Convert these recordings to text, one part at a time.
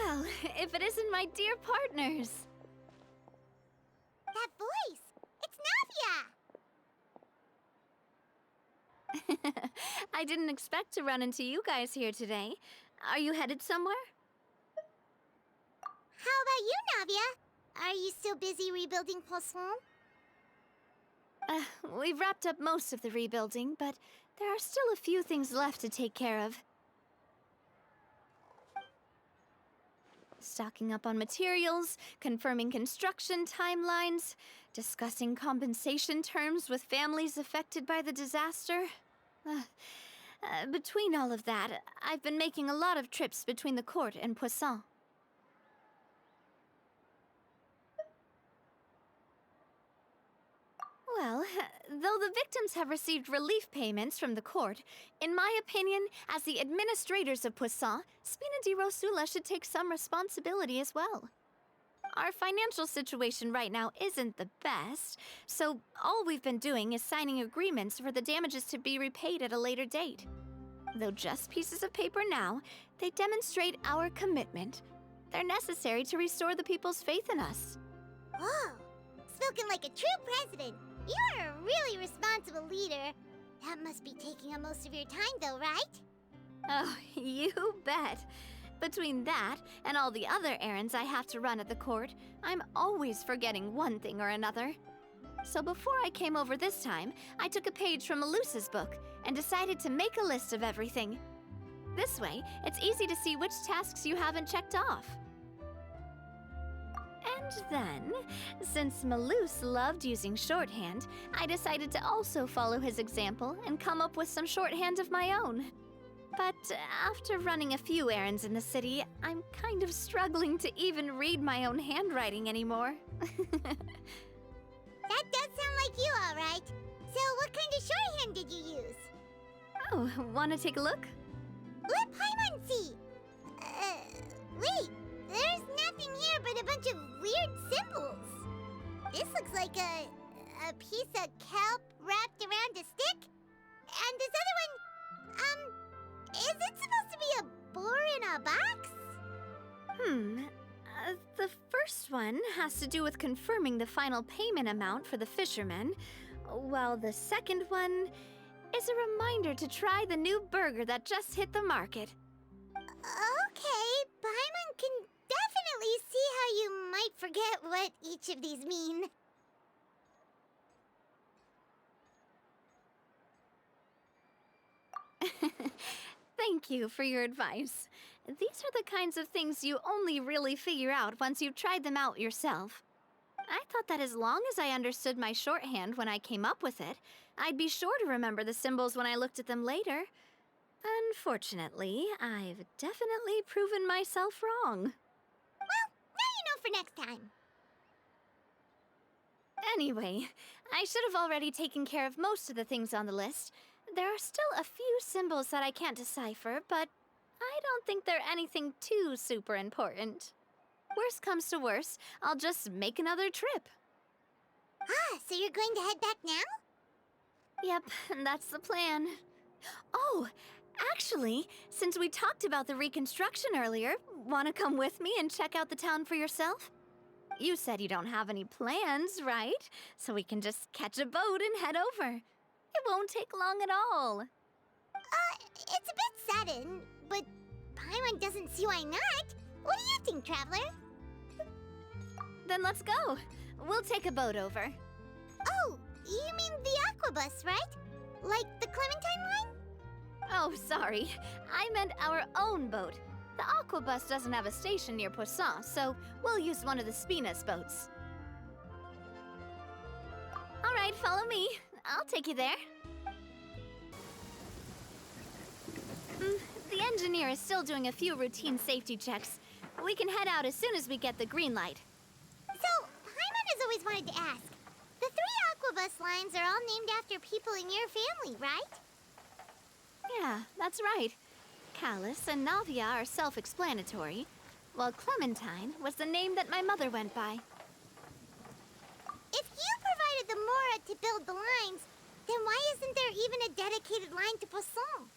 Well, if it isn't my dear partners. That voice! It's Navia! I didn't expect to run into you guys here today. Are you headed somewhere? How about you, Navia? Are you still busy rebuilding Poisson? We've wrapped up most of the rebuilding, but there are still a few things left to take care of. Stocking up on materials, confirming construction timelines, discussing compensation terms with families affected by the disaster. Between all of that, I've been making a lot of trips between the court and Poisson. Well, though the victims have received relief payments from the court, in my opinion, as the administrators of Poisson, Spina di Rosula should take some responsibility as well. Our financial situation right now isn't the best, so all we've been doing is signing agreements for the damages to be repaid at a later date. Though just pieces of paper now, they demonstrate our commitment. They're necessary to restore the people's faith in us. Whoa! Spoken like a true president! You're a really responsible leader. That must be taking up most of your time, though, right? Oh, you bet. Between that and all the other errands I have to run at the court, I'm always forgetting one thing or another. So before I came over this time, I took a page from Melusa's book and decided to make a list of everything. This way, it's easy to see which tasks you haven't checked off. And then, since Melus loved using shorthand, I decided to also follow his example and come up with some shorthand of my own. But after running a few errands in the city, I'm kind of struggling to even read my own handwriting anymore. That does sound like you, all right. So what kind of shorthand did you use? Oh, wanna take a look? Let Paimon see! Wait! There's nothing here but a bunch of weird symbols. This looks like a piece of kelp wrapped around a stick. And this other one, is it supposed to be a boar in a box? The first one has to do with confirming the final payment amount for the fishermen, while the second one is a reminder to try the new burger that just hit the market. Okay, Paimon can definitely see how you might forget what each of these mean. Thank you for your advice. These are the kinds of things you only really figure out once you've tried them out yourself. I thought that as long as I understood my shorthand when I came up with it, I'd be sure to remember the symbols when I looked at them later. Unfortunately, I've definitely proven myself wrong. Well, now you know for next time. Anyway, I should have already taken care of most of the things on the list. There are still a few symbols that I can't decipher, but I don't think they're anything too super important. Worst comes to worst, I'll just make another trip. Ah, so you're going to head back now? Yep, that's the plan. Oh, actually, since we talked about the reconstruction earlier, want to come with me and check out the town for yourself? You said you don't have any plans, right? So we can just catch a boat and head over. It won't take long at all. It's a bit sudden, but Paimon doesn't see why not. What do you think, Traveler? Then let's go. We'll take a boat over. Oh, you mean the aquabus, right? Like the Clementine line? Oh, sorry. I meant our own boat. The aquabus doesn't have a station near Poisson, so we'll use one of the Spina's boats. All right, follow me. I'll take you there. The engineer is still doing a few routine safety checks. We can head out as soon as we get the green light. So, Paimon has always wanted to ask. The 3 aquabus lines are all named after people in your family, right? Yeah, that's right. Callus and Navia are self-explanatory, while Clementine was the name that my mother went by. If you provided the Mora to build the lines, then why isn't there even a dedicated line to Poisson?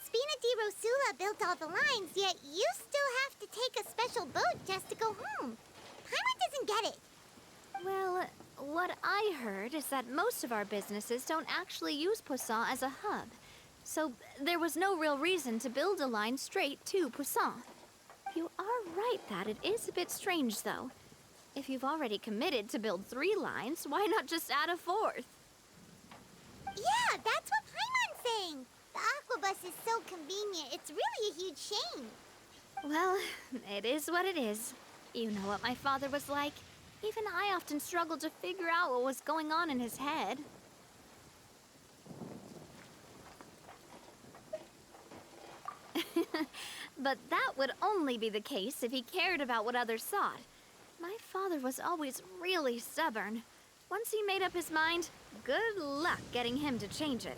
Spina di Rosula built all the lines, yet you still have to take a special boat just to go home. Paimon doesn't get it. Well, what I heard is that most of our businesses don't actually use Poisson as a hub. So there was no real reason to build a line straight to Poisson. You are right that it is a bit strange, though. If you've already committed to build 3 lines, why not just add a 4th? Yeah, that's what Paimon's saying. The Aquabus is so convenient, it's really a huge shame. Well, it is what it is. You know what my father was like. Even I often struggled to figure out what was going on in his head. But that would only be the case if he cared about what others thought. My father was always really stubborn. Once he made up his mind, good luck getting him to change it.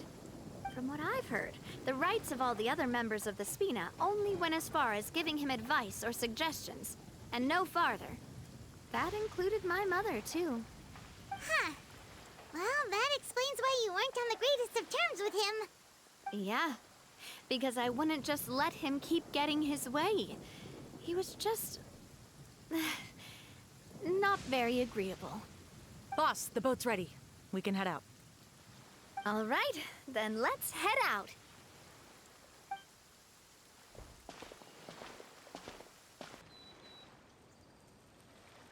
From what I've heard, the rights of all the other members of the Spina only went as far as giving him advice or suggestions, and no farther. That included my mother, too. Huh. Well, that explains why you weren't on the greatest of terms with him. Yeah, because I wouldn't just let him keep getting his way. He was just... not very agreeable. Boss, the boat's ready. We can head out. All right, then let's head out.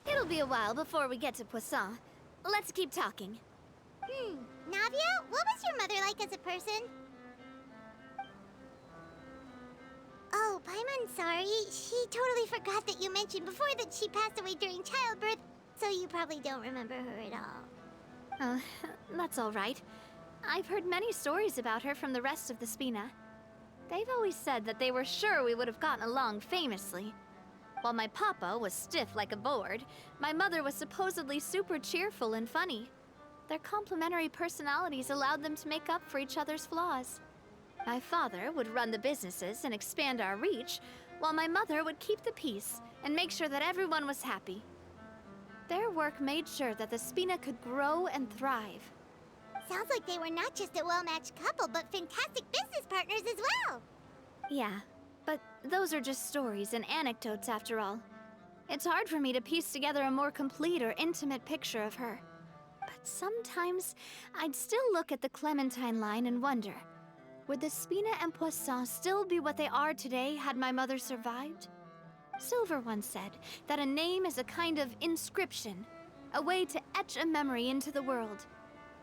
It'll be a while before we get to Poisson. Let's keep talking. Navia, what was your mother like as a person? Oh, Paimon, sorry. She totally forgot that you mentioned before that she passed away during childbirth, so you probably don't remember her at all. That's all right. I've heard many stories about her from the rest of the Spina. They've always said that they were sure we would have gotten along famously. While my papa was stiff like a board, my mother was supposedly super cheerful and funny. Their complementary personalities allowed them to make up for each other's flaws. My father would run the businesses and expand our reach, while my mother would keep the peace and make sure that everyone was happy. Their work made sure that the Spina could grow and thrive. Sounds like they were not just a well-matched couple, but fantastic business partners as well. Yeah, but those are just stories and anecdotes after all. It's hard for me to piece together a more complete or intimate picture of her. But sometimes, I'd still look at the Clementine line and wonder, would the Spina and Poisson still be what they are today had my mother survived? Silver once said that a name is a kind of inscription, a way to etch a memory into the world.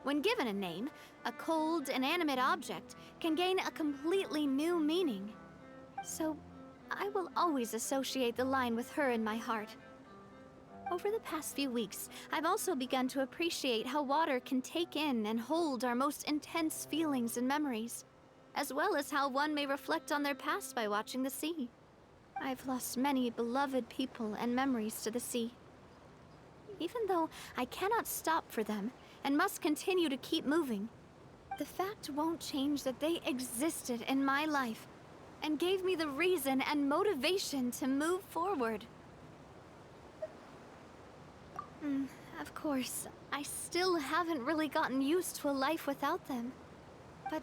When given a name, a cold, inanimate object can gain a completely new meaning. So, I will always associate the line with her in my heart. Over the past few weeks, I've also begun to appreciate how water can take in and hold our most intense feelings and memories, as well as how one may reflect on their past by watching the sea. I've lost many beloved people and memories to the sea. Even though I cannot stop for them and must continue to keep moving, the fact won't change that they existed in my life and gave me the reason and motivation to move forward. Of course, I still haven't really gotten used to a life without them. But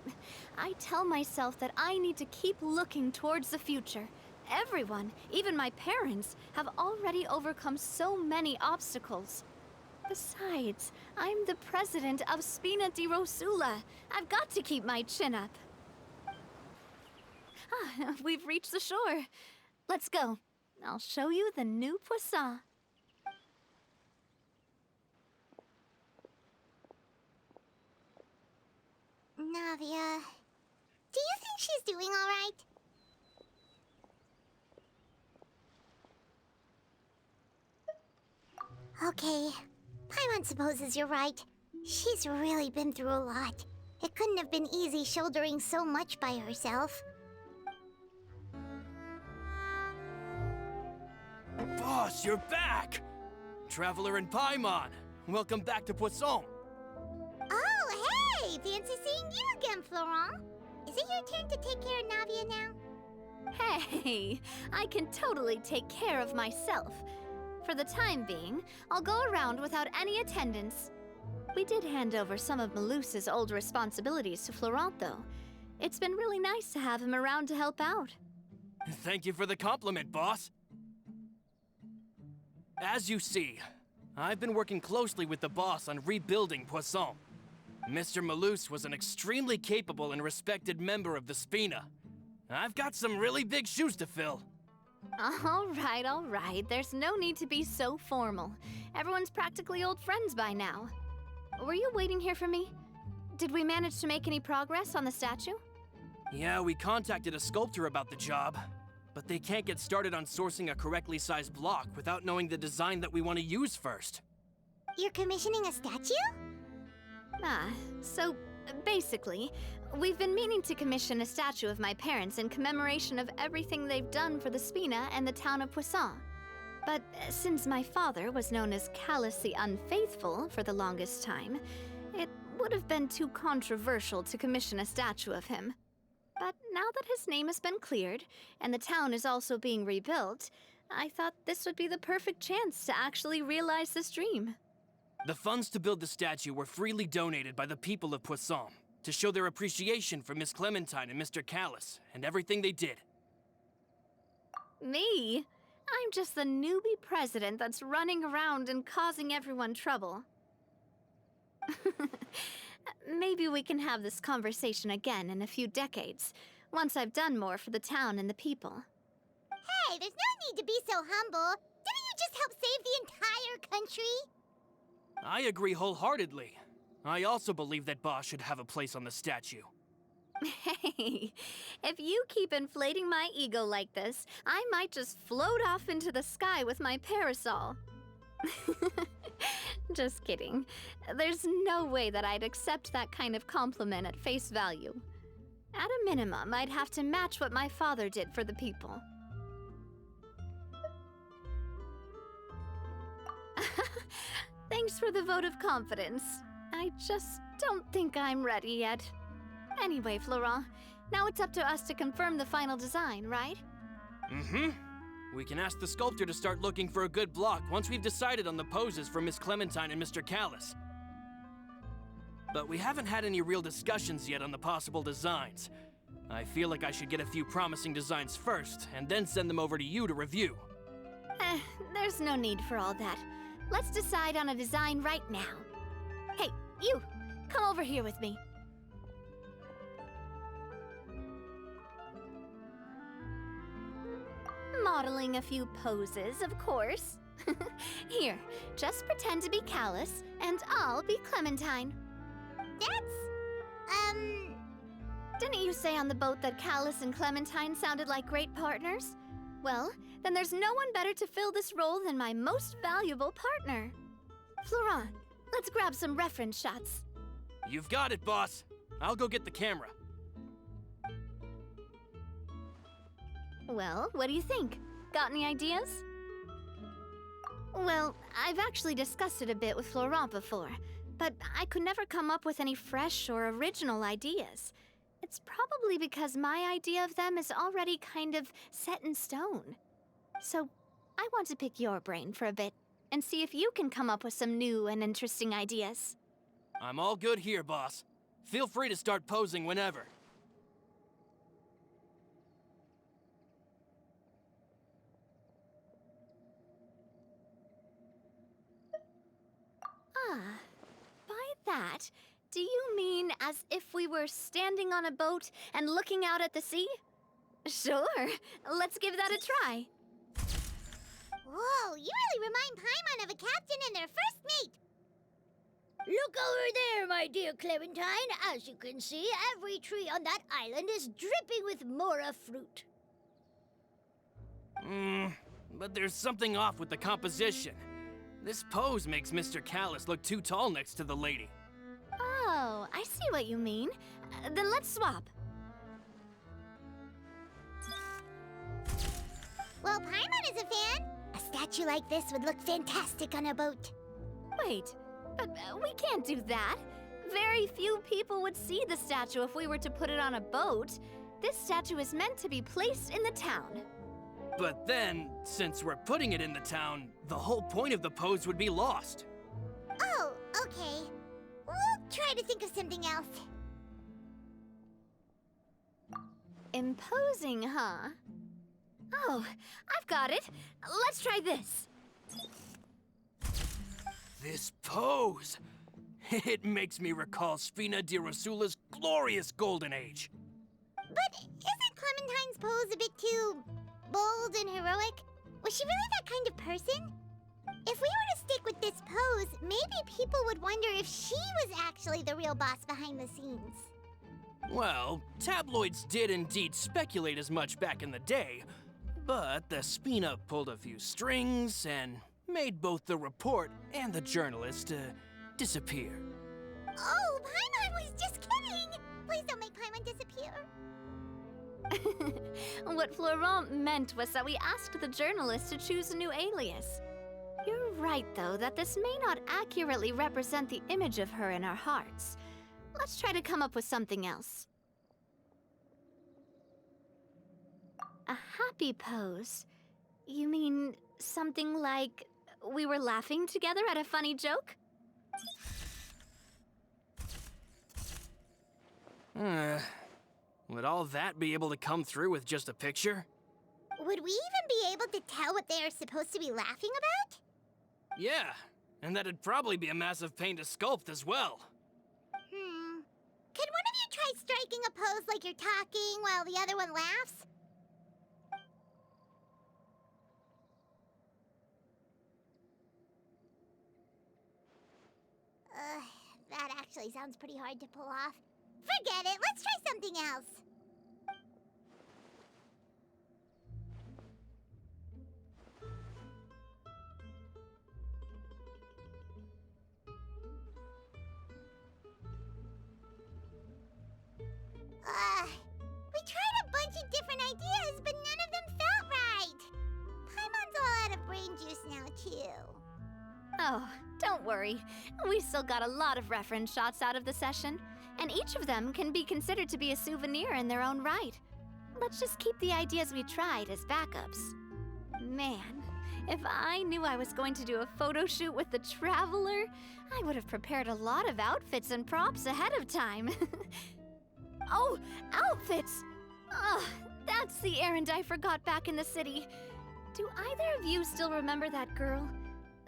I tell myself that I need to keep looking towards the future. Everyone, even my parents, have already overcome so many obstacles. Besides, I'm the president of Spina di Rosula. I've got to keep my chin up. We've reached the shore. Let's go. I'll show you the new Poisson. Navia, do you think she's doing all right? Okay, Paimon supposes you're right. She's really been through a lot. It couldn't have been easy shouldering so much by herself. Boss, you're back! Traveler and Paimon, welcome back to Poisson. Oh, hey! Fancy seeing you again, Florent. Is it your turn to take care of Navia now? Hey, I can totally take care of myself. For the time being, I'll go around without any attendance. We did hand over some of Meluse's old responsibilities to Florent, though. It's been really nice to have him around to help out. Thank you for the compliment, boss. As you see, I've been working closely with the boss on rebuilding Poisson. Mr. Malus was an extremely capable and respected member of the Spina. I've got some really big shoes to fill. All right. There's no need to be so formal. Everyone's practically old friends by now. Were you waiting here for me? Did we manage to make any progress on the statue? Yeah, we contacted a sculptor about the job, but they can't get started on sourcing a correctly sized block without knowing the design that we want to use first. You're commissioning a statue? So basically, we've been meaning to commission a statue of my parents in commemoration of everything they've done for the Spina and the town of Poisson. But since my father was known as Callus the Unfaithful for the longest time, it would have been too controversial to commission a statue of him. But now that his name has been cleared, and the town is also being rebuilt, I thought this would be the perfect chance to actually realize this dream. The funds to build the statue were freely donated by the people of Poisson to show their appreciation for Miss Clementine and Mr. Callus and everything they did. Me? I'm just the newbie president that's running around and causing everyone trouble. Maybe we can have this conversation again in a few decades, once I've done more for the town and the people. Hey, there's no need to be so humble. Didn't you just help save the entire country? I agree wholeheartedly. I also believe that Boss should have a place on the statue. Hey, if you keep inflating my ego like this, I might just float off into the sky with my parasol. Just kidding. There's no way that I'd accept that kind of compliment at face value. At a minimum, I'd have to match what my father did for the people. Thanks for the vote of confidence. I just don't think I'm ready yet. Anyway, Florent, now it's up to us to confirm the final design, right? Mm-hmm. We can ask the sculptor to start looking for a good block once we've decided on the poses for Miss Clementine and Mr. Callus. But we haven't had any real discussions yet on the possible designs. I feel like I should get a few promising designs first, and then send them over to you to review. There's no need for all that. Let's decide on a design right now. Hey, you! Come over here with me. Modeling a few poses, of course. Here, just pretend to be Callus, and I'll be Clementine. Didn't you say on the boat that Callus and Clementine sounded like great partners? Well, then there's no one better to fill this role than my most valuable partner. Florent, let's grab some reference shots. You've got it, boss. I'll go get the camera. Well, what do you think? Got any ideas? Well, I've actually discussed it a bit with Florent before, but I could never come up with any fresh or original ideas. It's probably because my idea of them is already kind of set in stone. So, I want to pick your brain for a bit and see if you can come up with some new and interesting ideas. I'm all good here, boss. Feel free to start posing whenever. By that, do you mean as if we were standing on a boat and looking out at the sea? Sure, let's give that a try. Whoa, you really remind Paimon of a captain and their first mate. Look over there, my dear Clementine. As you can see, every tree on that island is dripping with mora fruit. But there's something off with the composition. This pose makes Mr. Callus look too tall next to the lady. Oh, I see what you mean. Then let's swap. Well, Paimon is a fan. A statue like this would look fantastic on a boat. Wait, but we can't do that. Very few people would see the statue if we were to put it on a boat. This statue is meant to be placed in the town. But then, since we're putting it in the town, the whole point of the pose would be lost. Oh, okay. We'll try to think of something else. Imposing, huh? Oh, I've got it. Let's try this. This pose! It makes me recall Spina di Rosula's glorious golden age. But isn't Clementine's pose a bit too bold and heroic? Was she really that kind of person? If we were to stick with this pose, maybe people would wonder if she was actually the real boss behind the scenes. Well, tabloids did indeed speculate as much back in the day, but the Spina pulled a few strings and made both the report and the journalist disappear. Oh, Paimon was just kidding! Please don't make Paimon disappear. What Florent meant was that we asked the journalist to choose a new alias. You're right, though, that this may not accurately represent the image of her in our hearts. Let's try to come up with something else. A happy pose? You mean something like we were laughing together at a funny joke? Would all that be able to come through with just a picture? Would we even be able to tell what they are supposed to be laughing about? Yeah, and that'd probably be a massive pain to sculpt as well. Could one of you try striking a pose like you're talking while the other one laughs? That actually sounds pretty hard to pull off. Forget it, let's try something else. We tried a bunch of different ideas, but none of them felt right. Paimon's all out of brain juice now, too. Oh, don't worry. We still got a lot of reference shots out of the session, and each of them can be considered to be a souvenir in their own right. Let's just keep the ideas we tried as backups. Man, if I knew I was going to do a photo shoot with the Traveler, I would have prepared a lot of outfits and props ahead of time. Oh, outfits! Ugh, that's the errand I forgot back in the city. Do either of you still remember that girl?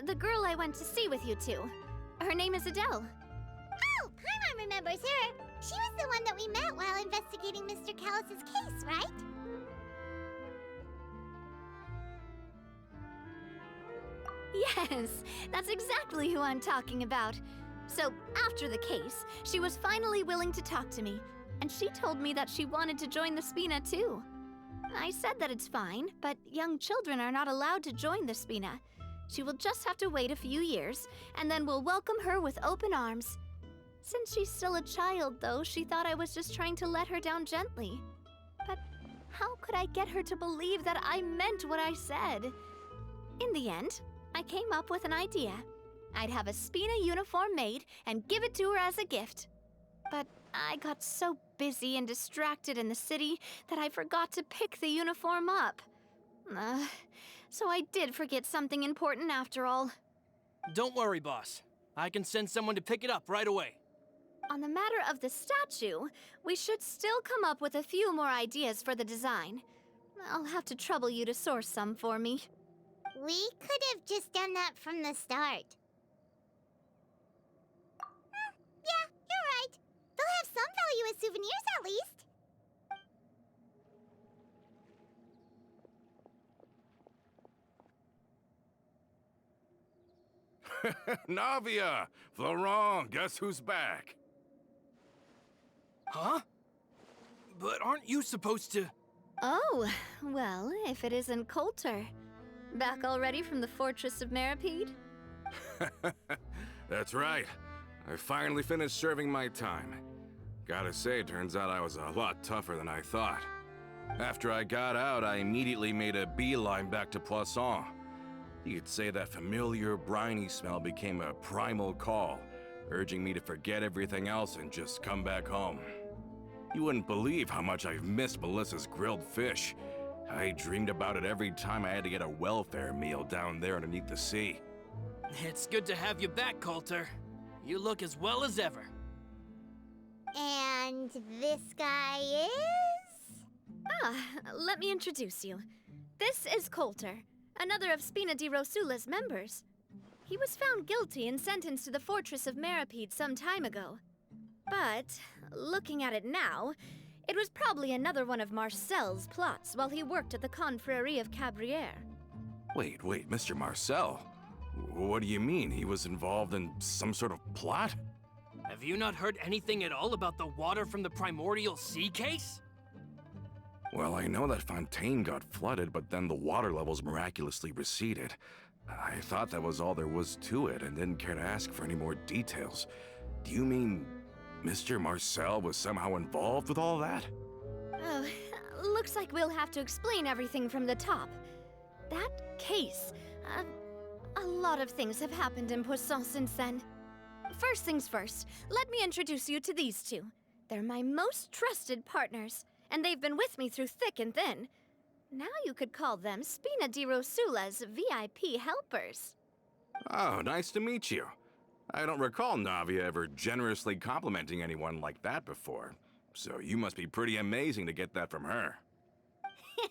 The girl I went to see with you two. Her name is Adele. Oh, Paimon remembers her. She was the one that we met while investigating Mr. Callus's case, right? Yes, that's exactly who I'm talking about. So, after the case, she was finally willing to talk to me, and she told me that she wanted to join the Spina too. I said that it's fine, but young children are not allowed to join the Spina. She will just have to wait a few years, and then we'll welcome her with open arms. Since she's still a child, though, she thought I was just trying to let her down gently. But how could I get her to believe that I meant what I said? In the end, I came up with an idea. I'd have a Spina uniform made and give it to her as a gift. But I got so busy and distracted in the city that I forgot to pick the uniform up. So I did forget something important after all. Don't worry, boss. I can send someone to pick it up right away. On the matter of the statue, we should still come up with a few more ideas for the design. I'll have to trouble you to source some for me. We could have just done that from the start. Yeah, you're right. They'll have some value as souvenirs at least. Navia! Florent, guess who's back? Huh? But aren't you supposed to... Oh, well, if it isn't Coulter. Back already from the Fortress of Meripede? That's right. I finally finished serving my time. Gotta say, turns out I was a lot tougher than I thought. After I got out, I immediately made a beeline back to Poisson. You could say that familiar, briny smell became a primal call, urging me to forget everything else and just come back home. You wouldn't believe how much I've missed Melissa's grilled fish. I dreamed about it every time I had to get a welfare meal down there underneath the sea. It's good to have you back, Coulter. You look as well as ever. And this guy is? Ah, let me introduce you. This is Coulter, another of Spina di Rosula's members. He was found guilty and sentenced to the Fortress of Meripede some time ago. But, looking at it now, it was probably another one of Marcel's plots while he worked at the Confrérie of Cabrières. Wait, Mr. Marcel? What do you mean? He was involved in some sort of plot? Have you not heard anything at all about the water from the primordial sea case? Well, I know that Fontaine got flooded, but then the water levels miraculously receded. I thought that was all there was to it and didn't care to ask for any more details. Do you mean Mr. Marcel was somehow involved with all that? Oh, looks like we'll have to explain everything from the top. That case, a lot of things have happened in Poisson since then. First things first, let me introduce you to these two. They're my most trusted partners, and they've been with me through thick and thin. Now you could call them Spina di Rosula's VIP helpers. Oh, nice to meet you. I don't recall Navia ever generously complimenting anyone like that before, so you must be pretty amazing to get that from her. Yeah,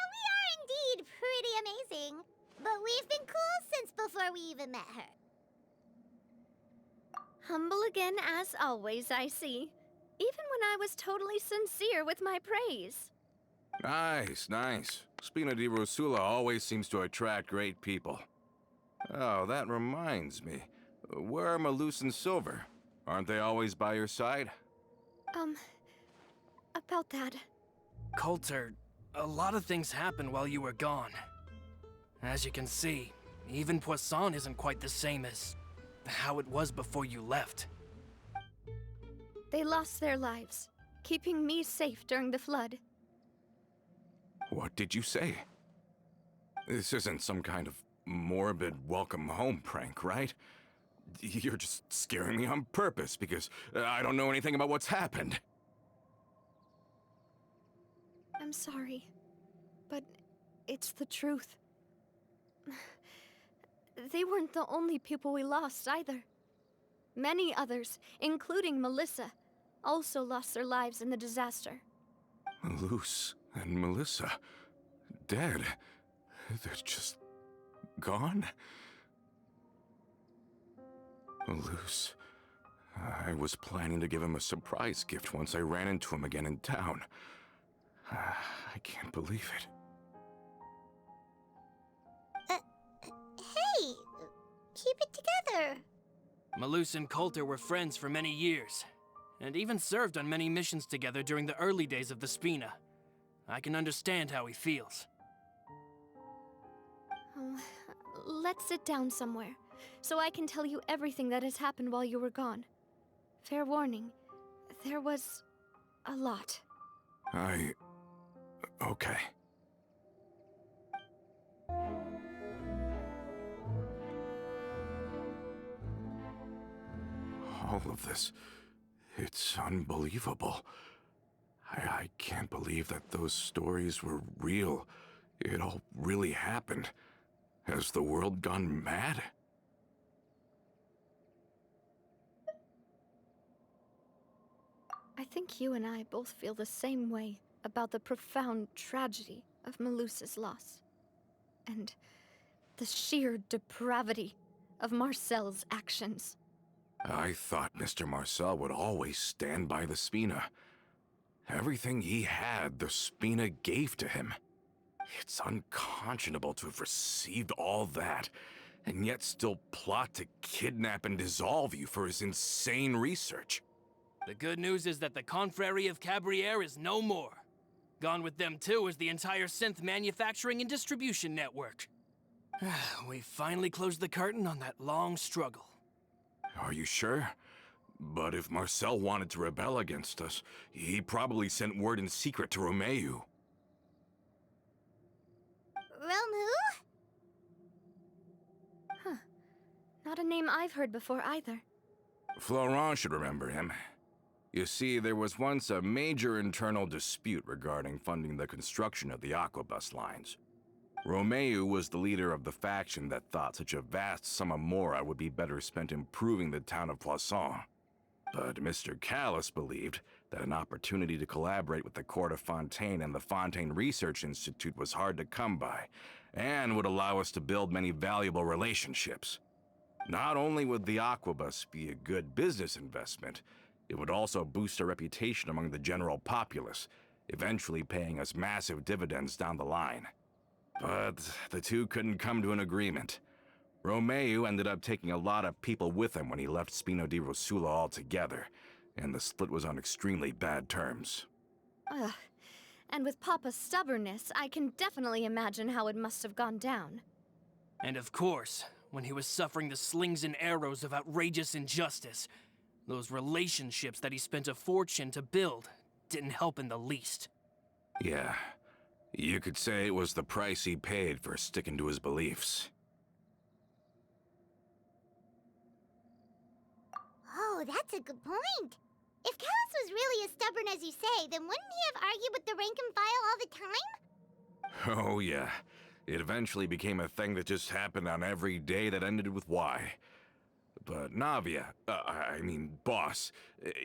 we are indeed pretty amazing. But we've been cool since before we even met her. Humble again as always, I see. Even when I was totally sincere with my praise. Nice. Spina di Rosula always seems to attract great people. Oh, that reminds me. Where are Malus and Silver? Aren't they always by your side? About that. Coulter, a lot of things happened while you were gone. As you can see, even Poisson isn't quite the same as how it was before you left. They lost their lives, keeping me safe during the flood. What did you say? This isn't some kind of morbid welcome home prank, right? You're just scaring me on purpose because I don't know anything about what's happened. I'm sorry, but it's the truth. They weren't the only people we lost either. Many others, including Melissa, also lost their lives in the disaster. Malus and Melissa, dead. They're just gone? Malus. I was planning to give him a surprise gift once I ran into him again in town. I can't believe it. Hey, keep it together. Malus and Coulter were friends for many years, and even served on many missions together during the early days of the Spina. I can understand how he feels. Oh, let's sit down somewhere, so I can tell you everything that has happened while you were gone. Fair warning, there was a lot. Okay. All of this, it's unbelievable. I can't believe that those stories were real. It all really happened. Has the world gone mad? I think you and I both feel the same way about the profound tragedy of Melusa's loss. And the sheer depravity of Marcel's actions. I thought Mr. Marcel would always stand by the Spina. Everything he had, the Spina gave to him. It's unconscionable to have received all that, and yet still plot to kidnap and dissolve you for his insane research. The good news is that the Confrérie of Cabrières is no more. Gone with them too is the entire synth manufacturing and distribution network. We finally closed the curtain on that long struggle. Are you sure? But if Marcel wanted to rebel against us, he probably sent word in secret to Romeu. Romu? Huh. Not a name I've heard before either. Florent should remember him. You see, there was once a major internal dispute regarding funding the construction of the Aquabus lines. Romeu was the leader of the faction that thought such a vast sum of mora would be better spent improving the town of Poisson. But Mr. Callis believed that an opportunity to collaborate with the Court of Fontaine and the Fontaine Research Institute was hard to come by, and would allow us to build many valuable relationships. Not only would the Aquabus be a good business investment, it would also boost our reputation among the general populace, eventually paying us massive dividends down the line. But the two couldn't come to an agreement. Romeu ended up taking a lot of people with him when he left Spino di Rosula altogether, and the split was on extremely bad terms. Ugh. And with Papa's stubbornness, I can definitely imagine how it must have gone down. And of course, when he was suffering the slings and arrows of outrageous injustice, those relationships that he spent a fortune to build didn't help in the least. Yeah, you could say it was the price he paid for sticking to his beliefs. Oh, that's a good point. If Callus was really as stubborn as you say, then wouldn't he have argued with the rank and file all the time? Oh yeah, it eventually became a thing that just happened on every day that ended with Y. But Navia, boss,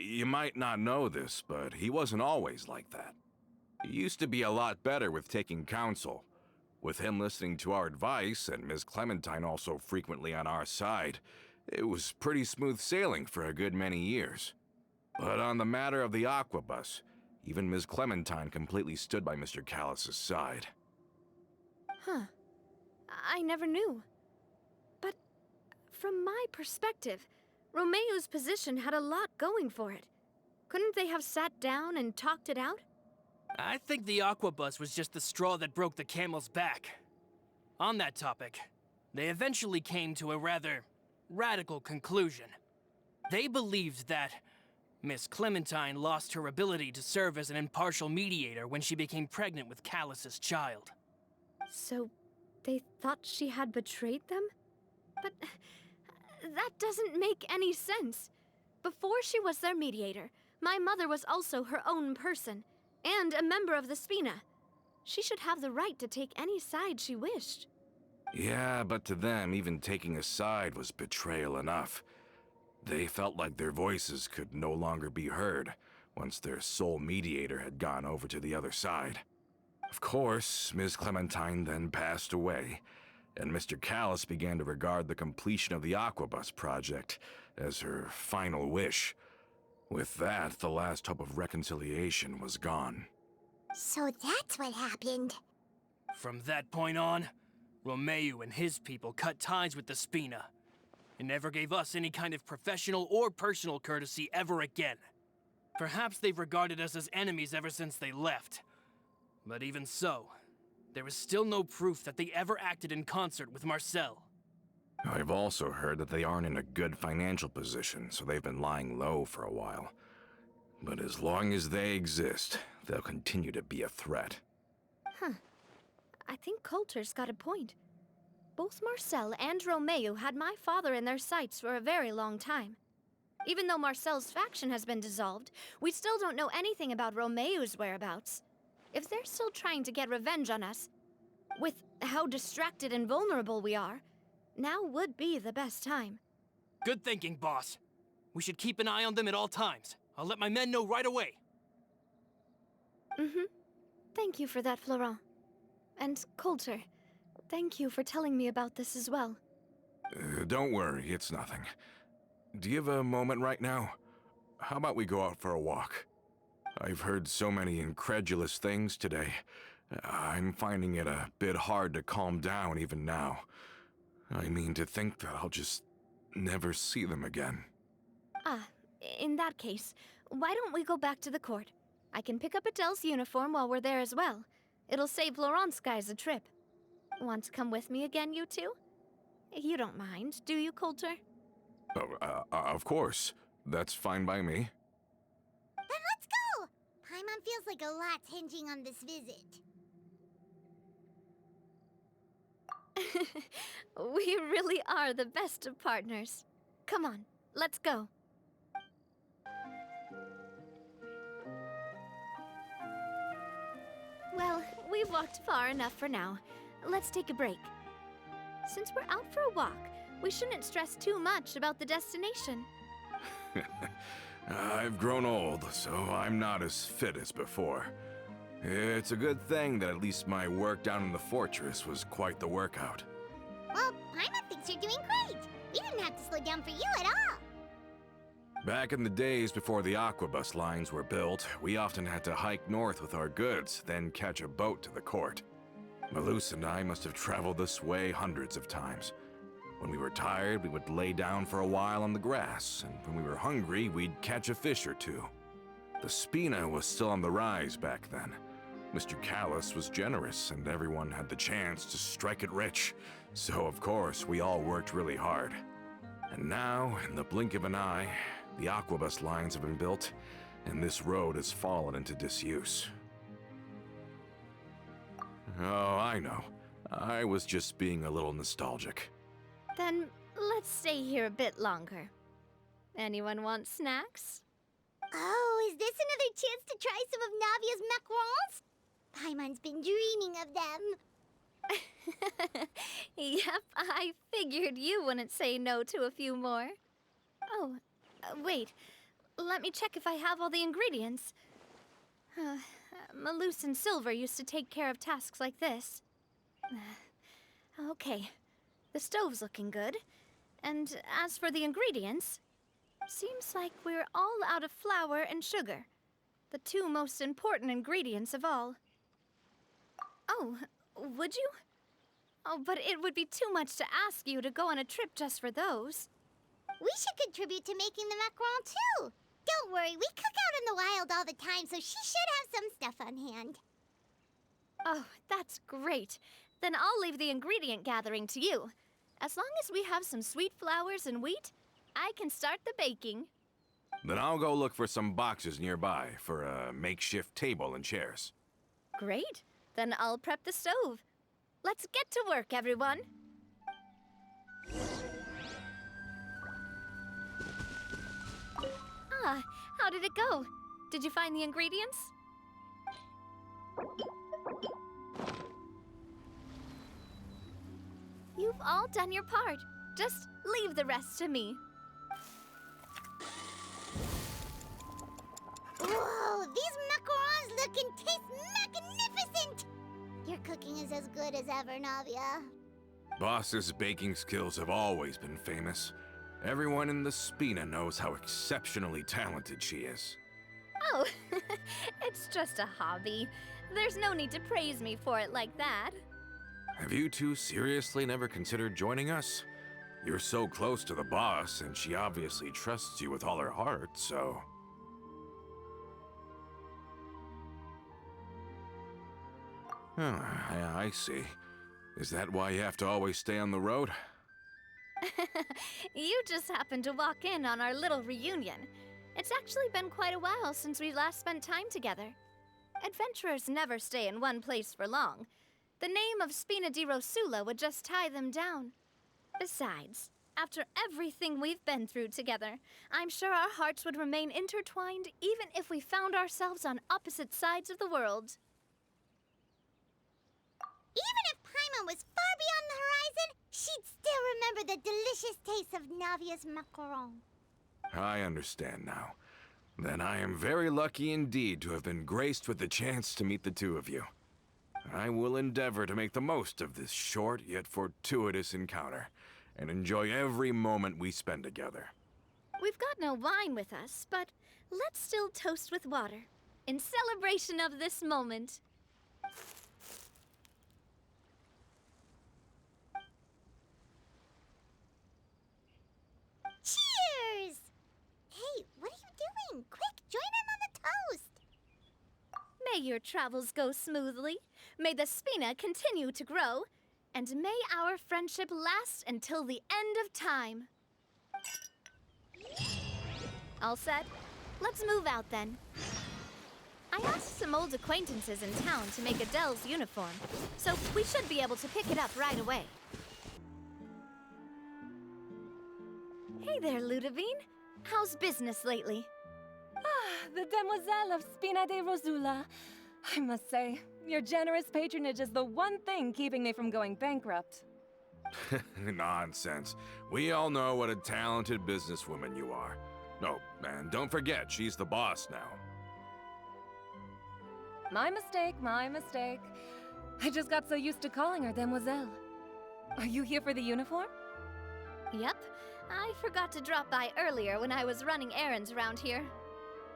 you might not know this, but he wasn't always like that. He used to be a lot better with taking counsel. With him listening to our advice, and Ms. Clementine also frequently on our side, it was pretty smooth sailing for a good many years. But on the matter of the Aquabus, even Ms. Clementine completely stood by Mr. Callus's side. Huh. I never knew. But from my perspective, Romeu's position had a lot going for it. Couldn't they have sat down and talked it out? I think the Aquabus was just the straw that broke the camel's back. On that topic, they eventually came to a rather radical conclusion. They believed that Miss Clementine lost her ability to serve as an impartial mediator when she became pregnant with Callus's child. So, they thought she had betrayed them? But that doesn't make any sense. Before she was their mediator, my mother was also her own person, and a member of the Spina. She should have the right to take any side she wished. Yeah, but to them, even taking a side was betrayal enough. They felt like their voices could no longer be heard once their sole mediator had gone over to the other side. Of course, Ms. Clementine then passed away, and Mr. Callus began to regard the completion of the Aquabus project as her final wish. With that, the last hope of reconciliation was gone. So that's what happened. From that point on, Romeu and his people cut ties with the Spina, and never gave us any kind of professional or personal courtesy ever again. Perhaps they've regarded us as enemies ever since they left. But even so, there is still no proof that they ever acted in concert with Marcel. I've also heard that they aren't in a good financial position, so they've been lying low for a while. But as long as they exist, they'll continue to be a threat. Huh. I think Coulter's got a point. Both Marcel and Romeu had my father in their sights for a very long time. Even though Marcel's faction has been dissolved, we still don't know anything about Romeu's whereabouts. If they're still trying to get revenge on us, with how distracted and vulnerable we are, now would be the best time. Good thinking, boss. We should keep an eye on them at all times. I'll let my men know right away. Thank you for that, Florent. And Coulter, thank you for telling me about this as well. Don't worry, it's nothing. Do you have a moment right now? How about we go out for a walk? I've heard so many incredulous things today. I'm finding it a bit hard to calm down even now. I mean, to think that I'll just never see them again. Ah, in that case, why don't we go back to the court? I can pick up Adele's uniform while we're there as well. It'll save Laurent's guys a trip. Want to come with me again, you two? You don't mind, do you, Coulter? Of course. That's fine by me. Then let's go! Paimon feels like a lot's hinging on this visit. We really are the best of partners. Come on, let's go. Well, we've walked far enough for now. Let's take a break. Since we're out for a walk, we shouldn't stress too much about the destination. I've grown old, so I'm not as fit as before. It's a good thing that at least my work down in the fortress was quite the workout. Well, Paimon thinks you're doing great. We didn't have to slow down for you at all. Back in the days before the aquabus lines were built, we often had to hike north with our goods, then catch a boat to the court. Malus and I must have traveled this way hundreds of times. When we were tired, we would lay down for a while on the grass, and when we were hungry, we'd catch a fish or two. The Spina was still on the rise back then. Mr. Callis was generous, and everyone had the chance to strike it rich. So, of course, we all worked really hard. And now, in the blink of an eye, the aquabus lines have been built, and this road has fallen into disuse. Oh, I know. I was just being a little nostalgic. Then let's stay here a bit longer. Anyone want snacks? Oh, is this another chance to try some of Navia's macarons? Paimon's been dreaming of them. Yep, I figured you wouldn't say no to a few more. Oh, wait. Let me check if I have all the ingredients. Malus and Silver used to take care of tasks like this. Okay, the stove's looking good. And as for the ingredients, seems like we're all out of flour and sugar, the two most important ingredients of all. Oh, would you? Oh, but it would be too much to ask you to go on a trip just for those. We should contribute to making the macaron too. Don't worry, we cook out in the wild all the time, so she should have some stuff on hand. Oh, that's great. Then I'll leave the ingredient gathering to you. As long as we have some sweet flours and wheat, I can start the baking. Then I'll go look for some boxes nearby for a makeshift table and chairs. Great. Then I'll prep the stove. Let's get to work, everyone. Ah, how did it go? Did you find the ingredients? You've all done your part. Just leave the rest to me. Whoa, these macarons look and taste magnificent! Your cooking is as good as ever, Navia. Boss's baking skills have always been famous. Everyone in the Spina knows how exceptionally talented she is. Oh, it's just a hobby. There's no need to praise me for it like that. Have you two seriously never considered joining us? You're so close to the boss, and she obviously trusts you with all her heart, so... Oh, I see. Is that why you have to always stay on the road? You just happened to walk in on our little reunion. It's actually been quite a while since we last spent time together. Adventurers never stay in one place for long. The name of Spina di Rosula would just tie them down. Besides, after everything we've been through together, I'm sure our hearts would remain intertwined even if we found ourselves on opposite sides of the world. Even if Paimon was far beyond the horizon, she'd still remember the delicious taste of Navia's macaron. I understand now. Then I am very lucky indeed to have been graced with the chance to meet the two of you. I will endeavor to make the most of this short yet fortuitous encounter, and enjoy every moment we spend together. We've got no wine with us, but let's still toast with water, in celebration of this moment. Cheers! Hey, what are you doing? Quick, join in on the toast! May your travels go smoothly, may the Spina continue to grow, and may our friendship last until the end of time. All set? Let's move out then. I asked some old acquaintances in town to make Adele's uniform, so we should be able to pick it up right away. Hey there, Ludovine. How's business lately? The Demoiselle of Spina de Rosula. I must say, your generous patronage is the one thing keeping me from going bankrupt. Nonsense. We all know what a talented businesswoman you are. Oh, and don't forget, she's the boss now. My mistake, my mistake. I just got so used to calling her Demoiselle. Are you here for the uniform? Yep. I forgot to drop by earlier when I was running errands around here.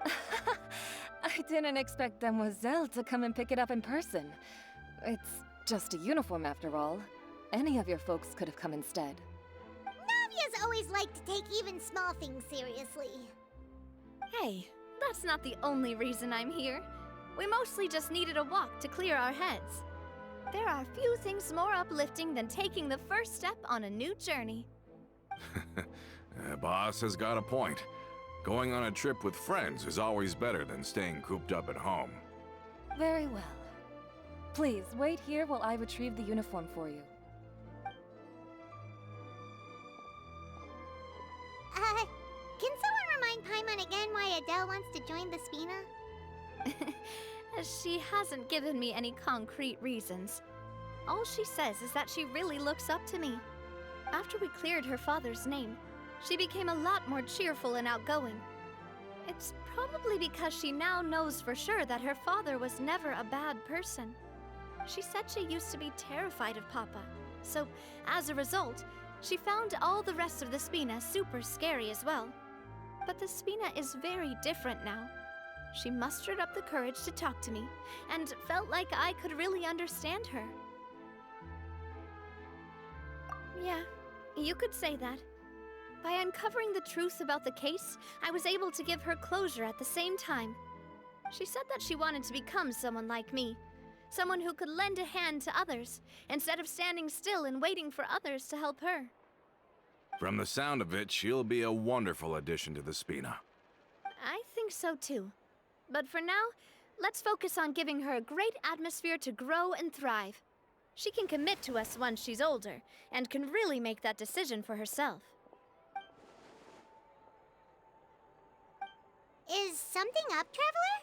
I didn't expect Demoiselle to come and pick it up in person. It's just a uniform after all. Any of your folks could have come instead. Navia's always liked to take even small things seriously. Hey, that's not the only reason I'm here. We mostly just needed a walk to clear our heads. There are few things more uplifting than taking the first step on a new journey. Boss has got a point. Going on a trip with friends is always better than staying cooped up at home. Very well. Please, wait here while I retrieve the uniform for you. Can someone remind Paimon again why Adele wants to join the Spina? She hasn't given me any concrete reasons. All she says is that she really looks up to me. After we cleared her father's name, she became a lot more cheerful and outgoing. It's probably because she now knows for sure that her father was never a bad person. She said she used to be terrified of Papa, so as a result, she found all the rest of the Spina super scary as well. But the Spina is very different now. She mustered up the courage to talk to me, and felt like I could really understand her. Yeah, you could say that. By uncovering the truth about the case, I was able to give her closure at the same time. She said that she wanted to become someone like me. Someone who could lend a hand to others, instead of standing still and waiting for others to help her. From the sound of it, she'll be a wonderful addition to the Spina. I think so too. But for now, let's focus on giving her a great atmosphere to grow and thrive. She can commit to us once she's older, and can really make that decision for herself. Is something up, Traveler?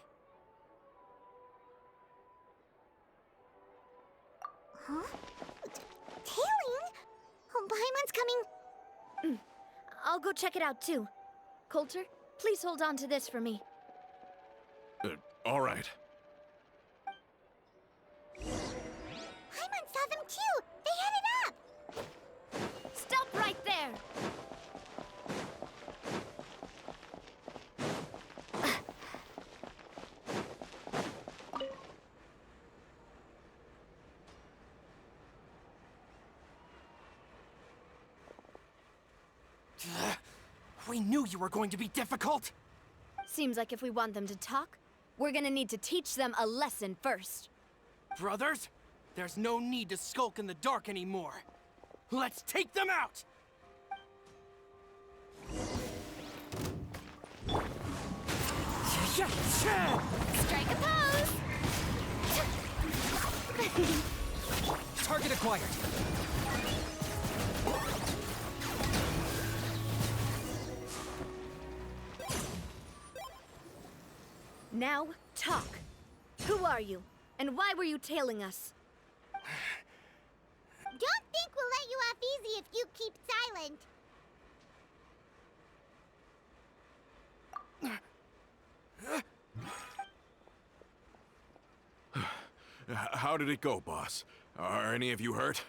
Huh? Tailing? Oh, Paimon's coming. I'll go check it out too. Coulter, please hold on to this for me. All right. Paimon saw them too! They headed up! Stop right there! We knew you were going to be difficult! Seems like if we want them to talk, we're gonna need to teach them a lesson first. Brothers, there's no need to skulk in the dark anymore. Let's take them out! Strike a pose! Target acquired. Now, talk. Who are you? And why were you tailing us? Don't think we'll let you off easy if you keep silent. How did it go, boss? Are any of you hurt?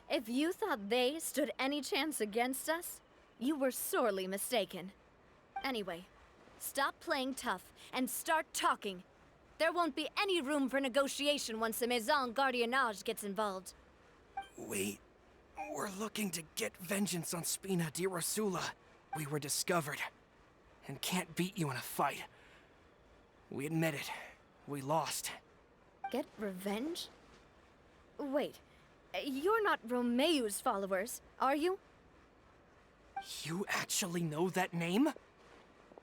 If you thought they stood any chance against us, you were sorely mistaken. Anyway, stop playing tough and start talking. There won't be any room for negotiation once the Maison Gardiennage gets involved. We're looking to get vengeance on Spina di Rosula. We were discovered, and can't beat you in a fight. We admit it. We lost. Get revenge? Wait, you're not Romeu's followers, are you? You actually know that name?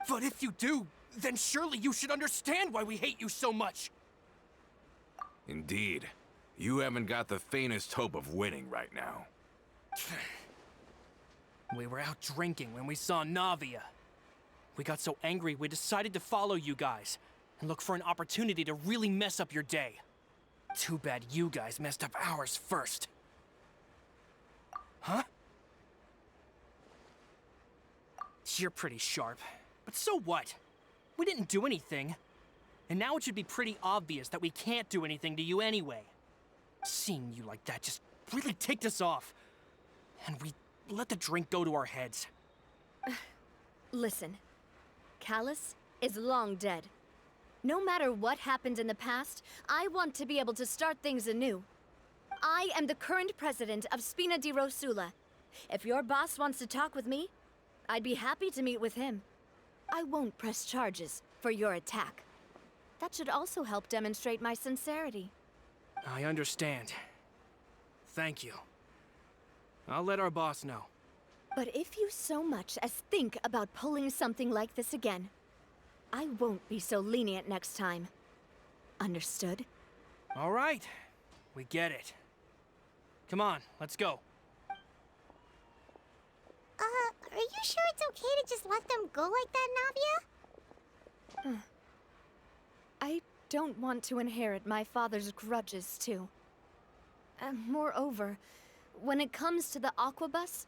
But if you do, then surely you should understand why we hate you so much! Indeed. You haven't got the faintest hope of winning right now. We were out drinking when we saw Navia. We got so angry we decided to follow you guys and look for an opportunity to really mess up your day. Too bad you guys messed up ours first. Huh? You're pretty sharp. But so what? We didn't do anything. And now it should be pretty obvious that we can't do anything to you anyway. Seeing you like that just really ticked us off. And we let the drink go to our heads. Listen, Callus is long dead. No matter what happened in the past, I want to be able to start things anew. I am the current president of Spina di Rosula. If your boss wants to talk with me, I'd be happy to meet with him. I won't press charges for your attack. That should also help demonstrate my sincerity. I understand. Thank you. I'll let our boss know. But if you so much as think about pulling something like this again, I won't be so lenient next time. Understood? All right. We get it. Come on, let's go. Are you sure it's okay to just let them go like that, Navia? I don't want to inherit my father's grudges, too. Moreover, when it comes to the Aquabus,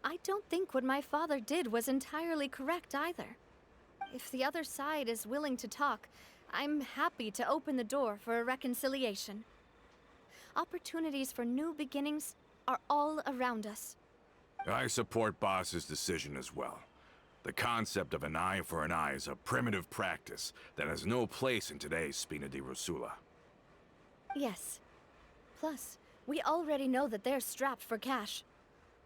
I don't think what my father did was entirely correct either. If the other side is willing to talk, I'm happy to open the door for a reconciliation. Opportunities for new beginnings are all around us. I support Boss's decision as well. The concept of an eye for an eye is a primitive practice that has no place in today's Spina di Rosula. Yes. Plus, we already know that they're strapped for cash.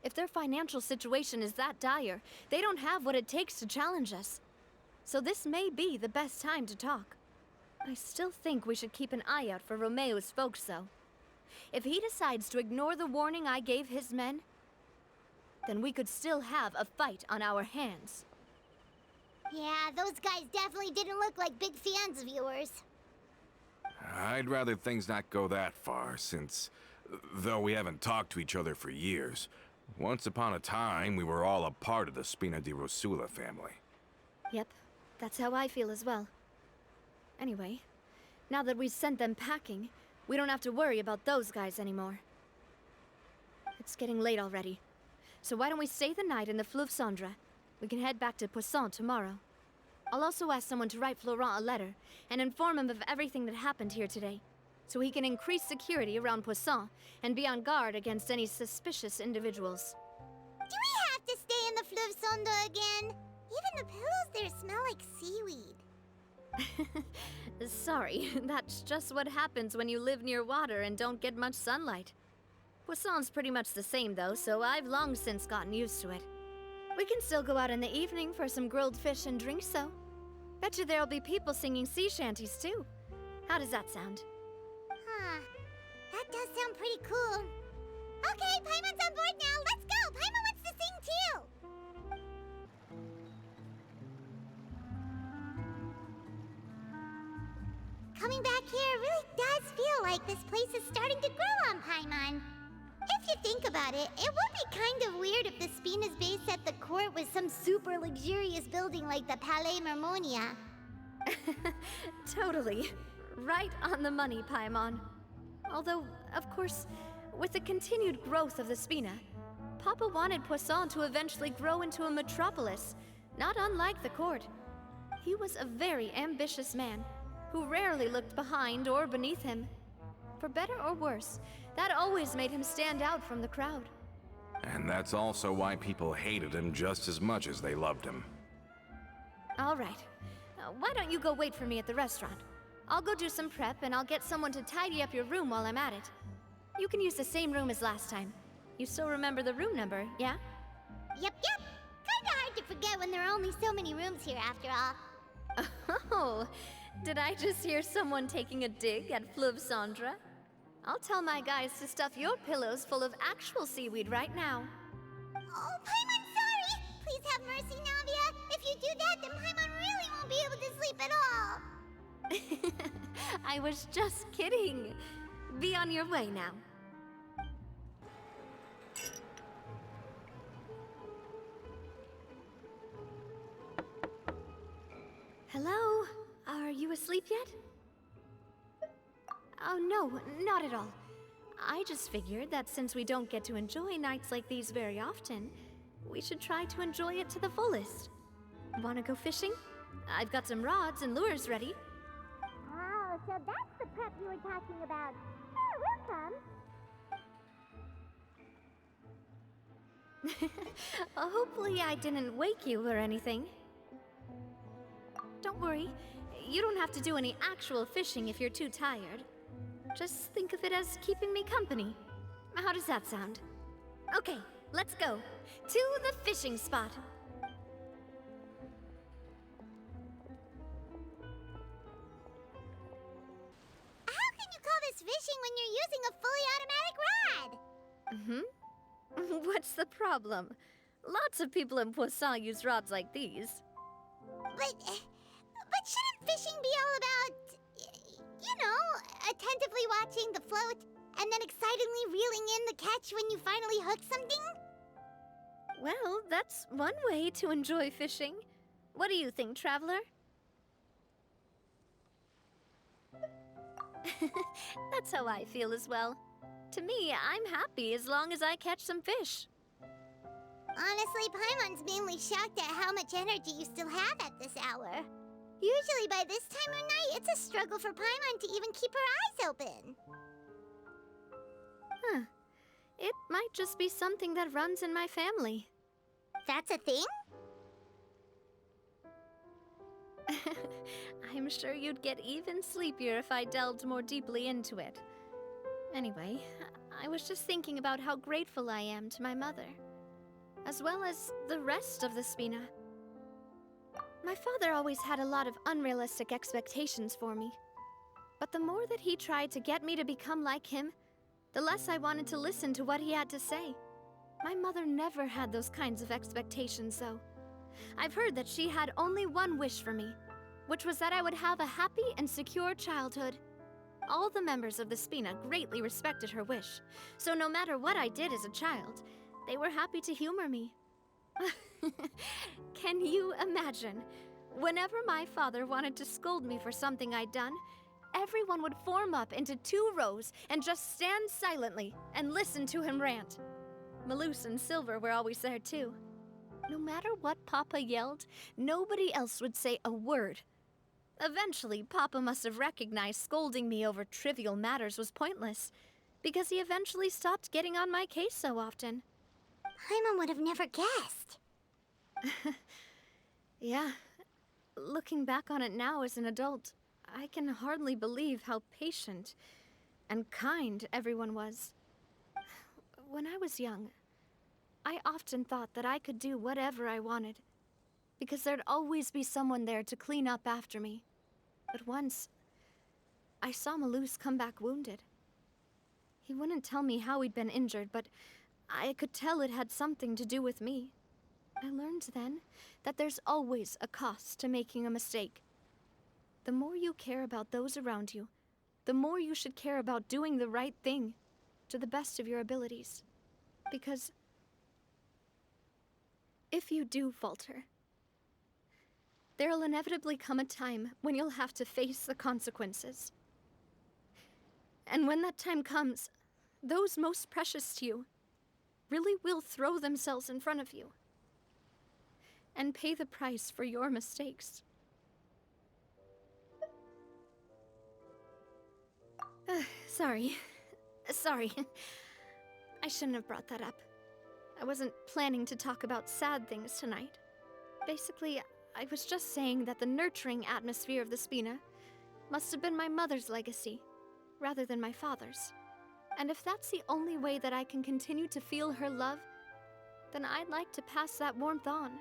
If their financial situation is that dire, they don't have what it takes to challenge us. So this may be the best time to talk. I still think we should keep an eye out for Romeo's folks, though. If he decides to ignore the warning I gave his men, then we could still have a fight on our hands. Yeah, those guys definitely didn't look like big fans of yours. I'd rather things not go that far, since, though we haven't talked to each other for years, once upon a time we were all a part of the Spina di Rosula family. Yep, that's how I feel as well. Anyway, now that we've sent them packing, we don't have to worry about those guys anymore. It's getting late already. So why don't we stay the night in the Fleuve Cendre? We can head back to Poisson tomorrow. I'll also ask someone to write Florent a letter and inform him of everything that happened here today, so he can increase security around Poisson and be on guard against any suspicious individuals. Do we have to stay in the Fleuve Cendre again? Even the pillows there smell like seaweed. Sorry, that's just what happens when you live near water and don't get much sunlight. Poisson's pretty much the same though, so I've long since gotten used to it. We can still go out in the evening for some grilled fish and drinks though. Betcha there'll be people singing sea shanties too. How does that sound? Huh. That does sound pretty cool. Okay, Paimon's on board now. Let's go! Paimon wants to sing too! Coming back here really does feel like this place is starting to grow on Paimon. If you think about it, it would be kind of weird if the Spina's base at the court was some super luxurious building like the Palais Mermonia. Totally. Right on the money, Paimon. Although, of course, with the continued growth of the Spina, Papa wanted Poisson to eventually grow into a metropolis, not unlike the court. He was a very ambitious man, who rarely looked behind or beneath him. For better or worse, that always made him stand out from the crowd. And that's also why people hated him just as much as they loved him. All right. Why don't you go wait for me at the restaurant? I'll go do some prep and I'll get someone to tidy up your room while I'm at it. You can use the same room as last time. You still remember the room number, yeah? Yep. Kinda hard to forget when there are only so many rooms here after all. Oh, did I just hear someone taking a dig at Fleuve Cendre? I'll tell my guys to stuff your pillows full of actual seaweed right now. Oh, Paimon, sorry! Please have mercy, Navia. If you do that, then Paimon really won't be able to sleep at all. I was just kidding. Be on your way now. Hello? Are you asleep yet? Oh, no, not at all. I just figured that since we don't get to enjoy nights like these very often, we should try to enjoy it to the fullest. Wanna go fishing? I've got some rods and lures ready. Oh, so that's the prep you were talking about. Sure, we'll come. Hopefully I didn't wake you or anything. Don't worry, you don't have to do any actual fishing if you're too tired. Just think of it as keeping me company. How does that sound? Okay, let's go. To the fishing spot. How can you call this fishing when you're using a fully automatic rod? What's the problem? Lots of people in Poisson use rods like these. But shouldn't fishing be all about, you know, attentively watching the float and then excitedly reeling in the catch when you finally hook something? Well, that's one way to enjoy fishing. What do you think, traveler? That's how I feel as well. To me, I'm happy as long as I catch some fish. Honestly, Paimon's mainly shocked at how much energy you still have at this hour. Usually by this time of night, it's a struggle for Paimon to even keep her eyes open. Huh. It might just be something that runs in my family. That's a thing? I'm sure you'd get even sleepier if I delved more deeply into it. Anyway, I was just thinking about how grateful I am to my mother, as well as the rest of the Spina. My father always had a lot of unrealistic expectations for me. But the more that he tried to get me to become like him, the less I wanted to listen to what he had to say. My mother never had those kinds of expectations, though. I've heard that she had only one wish for me, which was that I would have a happy and secure childhood. All the members of the Spina greatly respected her wish, so no matter what I did as a child, they were happy to humor me. Can you imagine? Whenever my father wanted to scold me for something I'd done, everyone would form up into 2 rows and just stand silently and listen to him rant. Malouse and Silver were always there too. No matter what Papa yelled, nobody else would say a word. Eventually, Papa must have recognized scolding me over trivial matters was pointless, because he eventually stopped getting on my case so often. Paimon would have never guessed. Yeah. Looking back on it now as an adult, I can hardly believe how patient and kind everyone was. When I was young, I often thought that I could do whatever I wanted, because there'd always be someone there to clean up after me. But once, I saw Malouse come back wounded. He wouldn't tell me how he'd been injured, but I could tell it had something to do with me. I learned then that there's always a cost to making a mistake. The more you care about those around you, the more you should care about doing the right thing to the best of your abilities. Because if you do falter, there'll inevitably come a time when you'll have to face the consequences. And when that time comes, those most precious to you really will throw themselves in front of you and pay the price for your mistakes. Sorry. I shouldn't have brought that up. I wasn't planning to talk about sad things tonight. Basically, I was just saying that the nurturing atmosphere of the Spina must have been my mother's legacy, rather than my father's. And if that's the only way that I can continue to feel her love, then I'd like to pass that warmth on.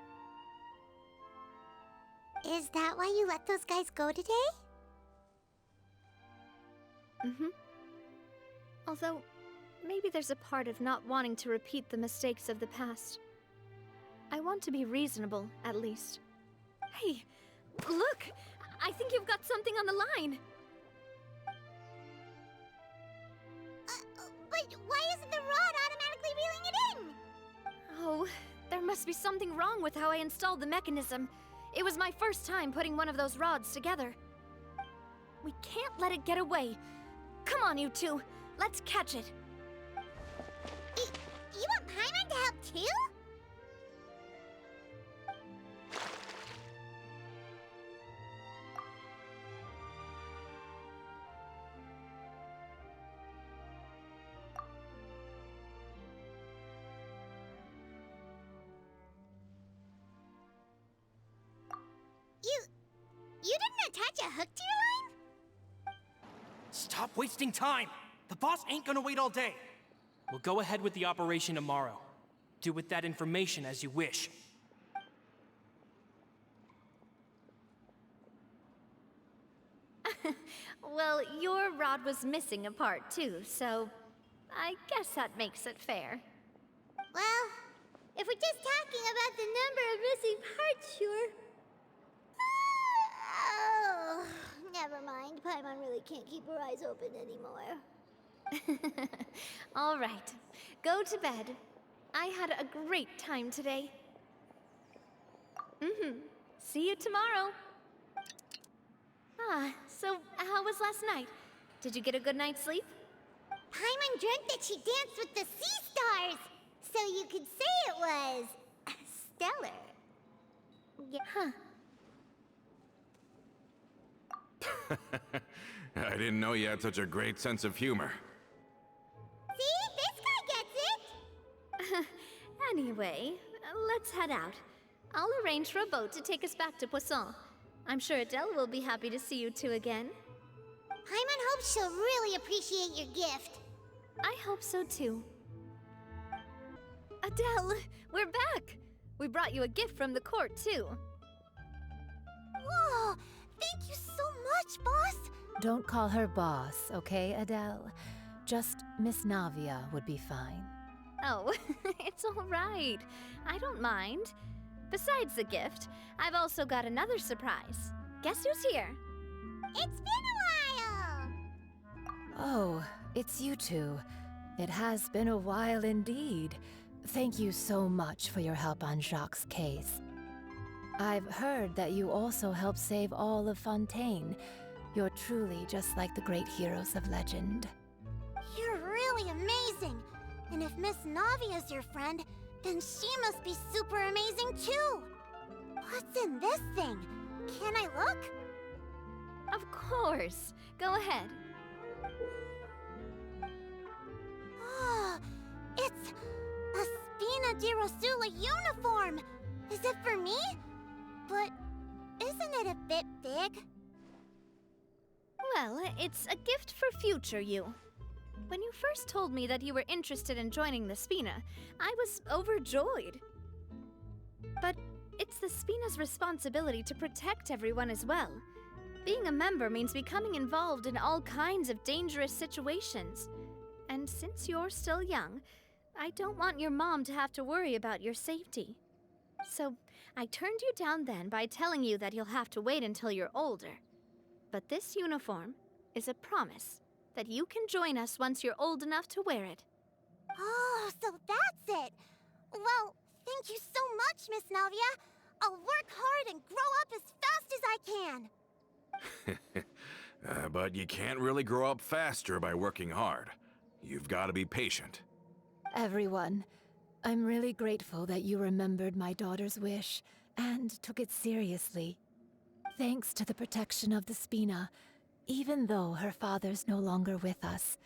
Is that why you let those guys go today? Although, maybe there's a part of not wanting to repeat the mistakes of the past. I want to be reasonable, at least. Hey, look! I think you've got something on the line! But why isn't the rod automatically reeling it in? Oh, there must be something wrong with how I installed the mechanism. It was my first time putting one of those rods together. We can't let it get away. Come on, you two. Let's catch it. You want Paimon to help too? a hook to your line? Stop wasting time! The boss ain't gonna wait all day. We'll go ahead with the operation tomorrow. Do with that information as you wish. Well, your rod was missing a part too, so I guess that makes it fair. Well, if we're just talking about the number of missing parts, sure. Oh, never mind. Paimon really can't keep her eyes open anymore. All right, go to bed. I had a great time today. See you tomorrow. So how was last night? Did you get a good night's sleep? Paimon dreamt that she danced with the sea stars, so you could say it was stellar. Huh. I didn't know you had such a great sense of humor. See? This guy gets it! Anyway, let's head out. I'll arrange for a boat to take us back to Poisson. I'm sure Adele will be happy to see you two again. Paimon hopes she'll really appreciate your gift. I hope so too. Adele, we're back! We brought you a gift from the court too. Whoa! Thank you so much, boss! Don't call her boss, okay, Adele? Just Miss Navia would be fine. Oh, it's all right. I don't mind. Besides the gift, I've also got another surprise. Guess who's here? It's been a while! Oh, it's you two. It has been a while indeed. Thank you so much for your help on Jacques' case. I've heard that you also helped save all of Fontaine. You're truly just like the great heroes of legend. You're really amazing! And if Miss Navia's your friend, then she must be super amazing too! What's in this thing? Can I look? Of course. Go ahead. Oh, it's a Spina di Rosula uniform! Is it for me? But isn't it a bit big? Well, it's a gift for future you. When you first told me that you were interested in joining the Spina, I was overjoyed. But it's the Spina's responsibility to protect everyone as well. Being a member means becoming involved in all kinds of dangerous situations. And since you're still young, I don't want your mom to have to worry about your safety. So I turned you down then by telling you that you'll have to wait until you're older. But this uniform is a promise that you can join us once you're old enough to wear it. Oh, so that's it! Well, thank you so much, Miss Navia. I'll work hard and grow up as fast as I can. But you can't really grow up faster by working hard. You've got to be patient. Everyone, I'm really grateful that you remembered my daughter's wish and took it seriously. Thanks to the protection of the Spina, even though her father's no longer with us,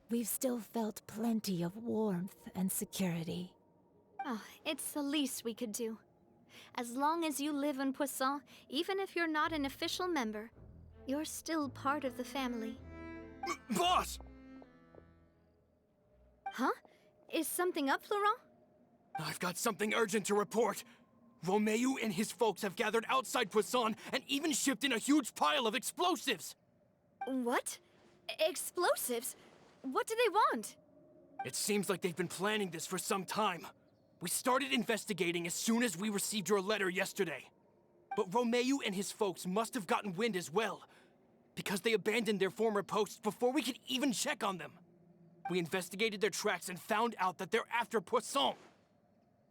we've still felt plenty of warmth and security. Oh, it's the least we could do. As long as you live in Poisson, even if you're not an official member, you're still part of the family. Boss! Huh? Is something up, Florent? I've got something urgent to report. Romeu and his folks have gathered outside Poisson and even shipped in a huge pile of explosives. What? Explosives? What do they want? It seems like they've been planning this for some time. We started investigating as soon as we received your letter yesterday. But Romeu and his folks must have gotten wind as well, because they abandoned their former posts before we could even check on them. We investigated their tracks and found out that they're after Poisson.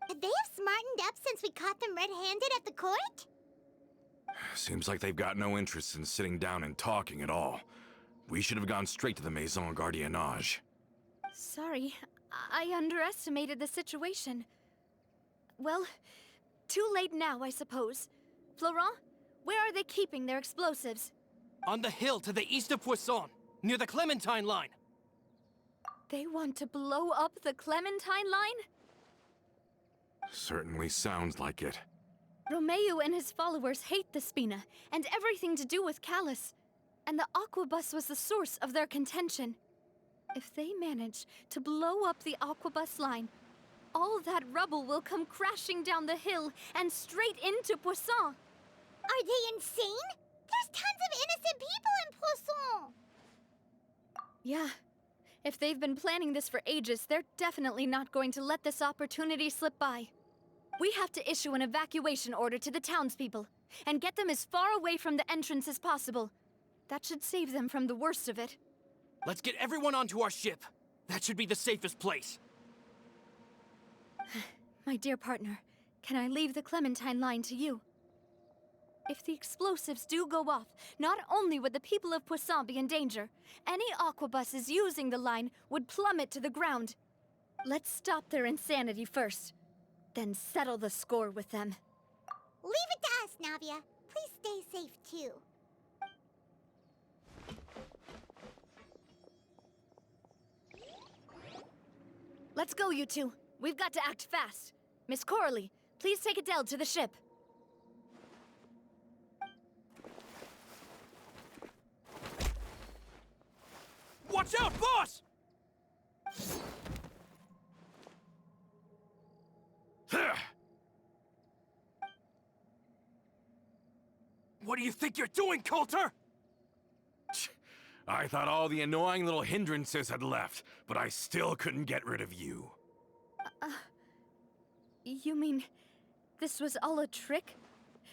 Could they have smartened up since we caught them red-handed at the court? Seems like they've got no interest in sitting down and talking at all. We should have gone straight to the Maison Gardiennage. Sorry, I underestimated the situation. Well, too late now, I suppose. Florent, where are they keeping their explosives? On the hill to the east of Poisson, near the Clementine line. They want to blow up the Clementine line? Certainly sounds like it. Romeo and his followers hate the Spina and everything to do with Callus, and the Aquabus was the source of their contention. If they manage to blow up the Aquabus line, all that rubble will come crashing down the hill and straight into Poisson. Are they insane? There's tons of innocent people in Poisson! Yeah. If they've been planning this for ages, they're definitely not going to let this opportunity slip by. We have to issue an evacuation order to the townspeople and get them as far away from the entrance as possible. That should save them from the worst of it. Let's get everyone onto our ship. That should be the safest place. My dear partner, can I leave the Clementine line to you? If the explosives do go off, not only would the people of Poisson be in danger, any aquabuses using the line would plummet to the ground. Let's stop their insanity first, then settle the score with them. Leave it to us, Navia. Please stay safe, too. Let's go, you two. We've got to act fast. Miss Coralie, please take Adele to the ship. Watch out, boss! What do you think you're doing, Coulter? I thought all the annoying little hindrances had left, but I still couldn't get rid of you. You mean this was all a trick?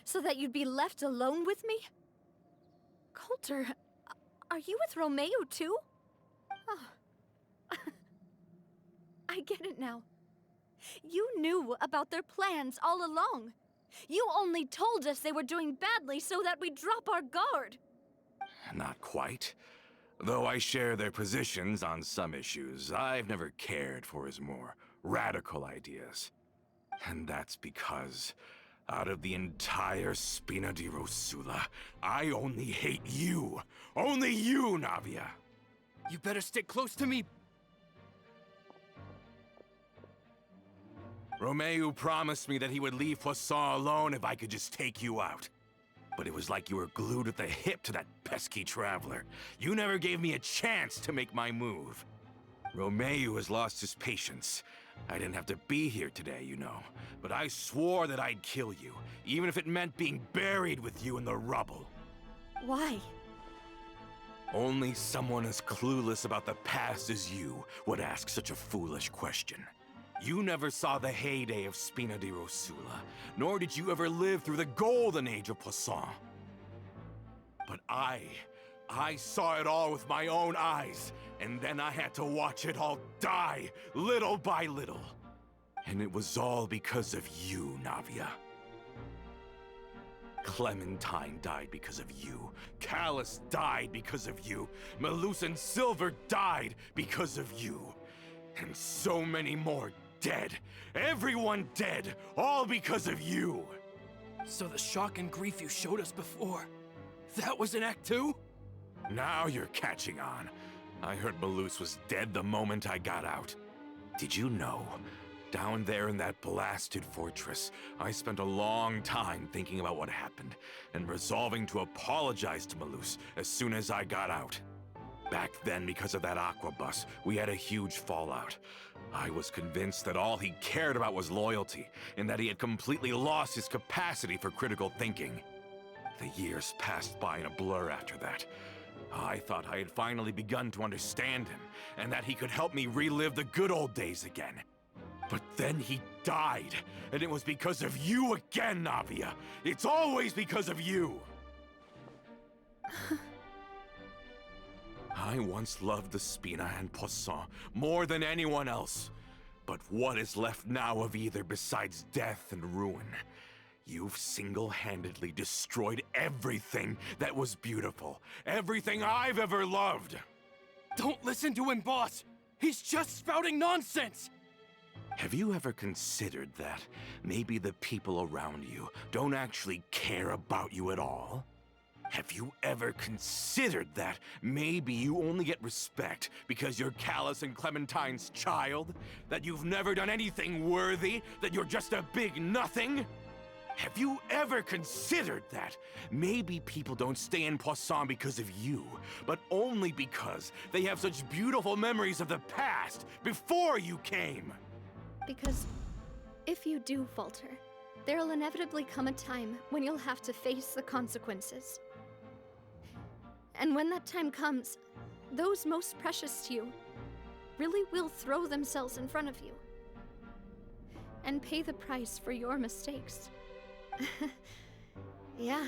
So that you'd be left alone with me? Coulter, are you with Romeo too? Oh. I get it now. You knew about their plans all along. You only told us they were doing badly so that we'd drop our guard. Not quite. Though I share their positions on some issues, I've never cared for his more radical ideas. And that's because, out of the entire Spina di Rosula, I only hate you. Only you, Navia. You better stick close to me. Romeo promised me that he would leave Poisson alone if I could just take you out. But it was like you were glued at the hip to that pesky traveler. You never gave me a chance to make my move. Romeo has lost his patience. I didn't have to be here today, you know. But I swore that I'd kill you, even if it meant being buried with you in the rubble. Why? Only someone as clueless about the past as you would ask such a foolish question. You never saw the heyday of Spina di Rosula, nor did you ever live through the golden age of Poisson. But I saw it all with my own eyes, and then I had to watch it all die, little by little. And it was all because of you, Navia. Clementine died because of you. Callus died because of you. Malus and Silver died because of you. And so many more dead. Everyone dead, all because of you. So the shock and grief you showed us before, that was in Act 2? Now you're catching on. I heard Malus was dead the moment I got out. Did you know? Down there in that blasted fortress, I spent a long time thinking about what happened and resolving to apologize to Malus as soon as I got out. Back then, because of that aquabus, we had a huge fallout. I was convinced that all he cared about was loyalty, and that he had completely lost his capacity for critical thinking. The years passed by in a blur after that. I thought I had finally begun to understand him, and that he could help me relive the good old days again. But then he died, and it was because of you again, Navia. It's always because of you. I once loved the Spina and Poisson more than anyone else. But what is left now of either besides death and ruin? You've single-handedly destroyed everything that was beautiful. Everything I've ever loved. Don't listen to him, boss! He's just spouting nonsense! Have you ever considered that maybe the people around you don't actually care about you at all? Have you ever considered that maybe you only get respect because you're Callus and Clementine's child? That you've never done anything worthy? That you're just a big nothing? Have you ever considered that? Maybe people don't stay in Poisson because of you, but only because they have such beautiful memories of the past before you came. Because if you do falter, there'll inevitably come a time when you'll have to face the consequences. And when that time comes, those most precious to you really will throw themselves in front of you and pay the price for your mistakes. Yeah,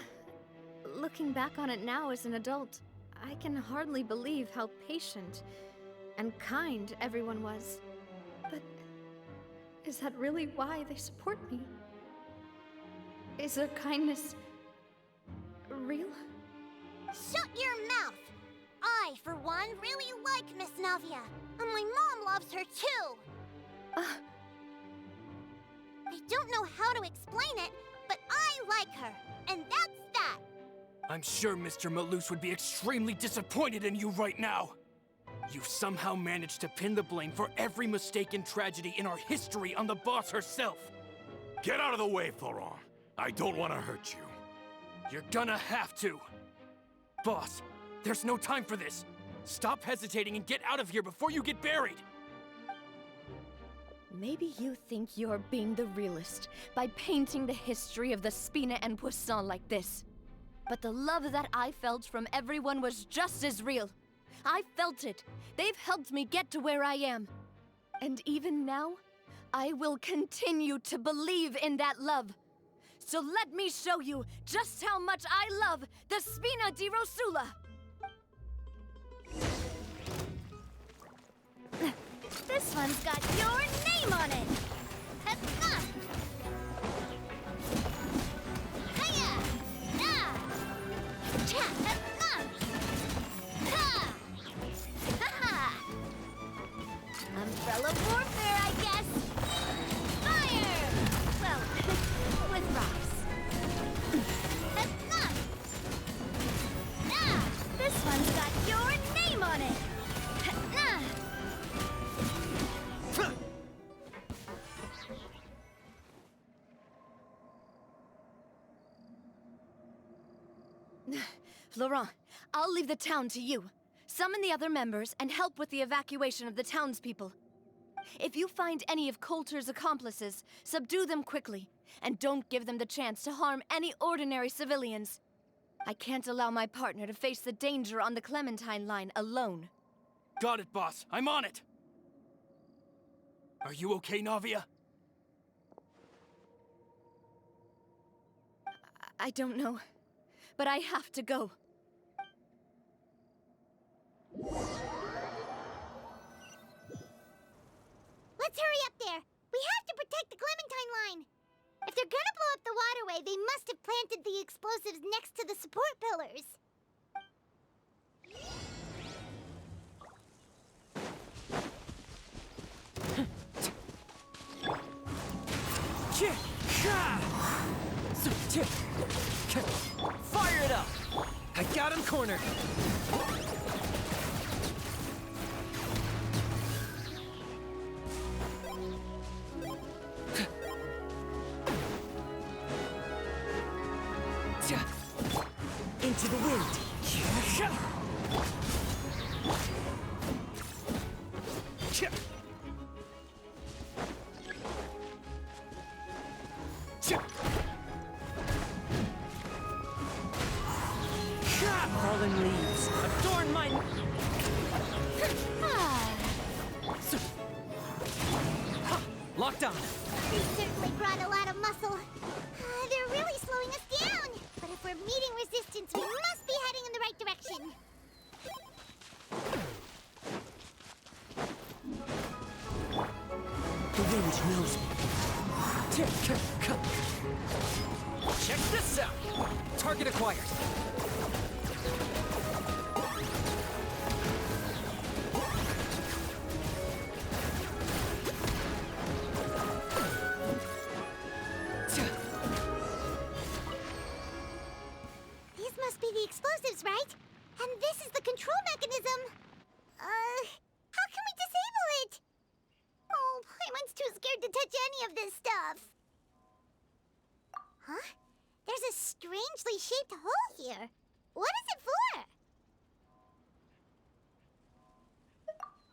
looking back on it now as an adult, I can hardly believe how patient and kind everyone was. But is that really why they support me? Is their kindness real? Shut your mouth! I, for one, really like Miss Navia, and my mom loves her too! I don't know how to explain it, but I like her, and that's that! I'm sure Mr. Malus would be extremely disappointed in you right now. You've somehow managed to pin the blame for every mistake and tragedy in our history on the boss herself. Get out of the way, Florent. I don't want to hurt you. You're gonna have to. Boss, there's no time for this. Stop hesitating and get out of here before you get buried. Maybe you think you're being the realist by painting the history of the Spina and Poisson like this. But the love that I felt from everyone was just as real. I felt it. They've helped me get to where I am. And even now, I will continue to believe in that love. So let me show you just how much I love the Spina di Rosula. This one's got your name on it! Hezna! Hiya! Na! Cha! Hezna! Ha! Ha-ha! Umbrella warfare, I guess! Fire! Well, with rocks. Hezna! Na! This one's got your name on it! Hezna! Laurent, I'll leave the town to you. Summon the other members and help with the evacuation of the townspeople. If you find any of Coulter's accomplices, subdue them quickly, and don't give them the chance to harm any ordinary civilians. I can't allow my partner to face the danger on the Clementine line alone. Got it, boss. I'm on it. Are you okay, Navia? I don't know, but I have to go. Let's hurry up there! We have to protect the Clementine line! If they're gonna blow up the waterway, they must have planted the explosives next to the support pillars. Fire it up! I got him cornered. Into the wind. Fallen leaves adorn my... Locked on. They certainly brought a lot of muscle. They're really slowing us down. But if we're meeting resistance, we must be heading in the right direction. The wind knows me. Check this out! Target acquired. These must be the explosives, right? And this is the control mechanism. How can we disable it? Oh, Paimon's too scared to touch any of this stuff. Huh? There's a strangely shaped hole here. What is it for?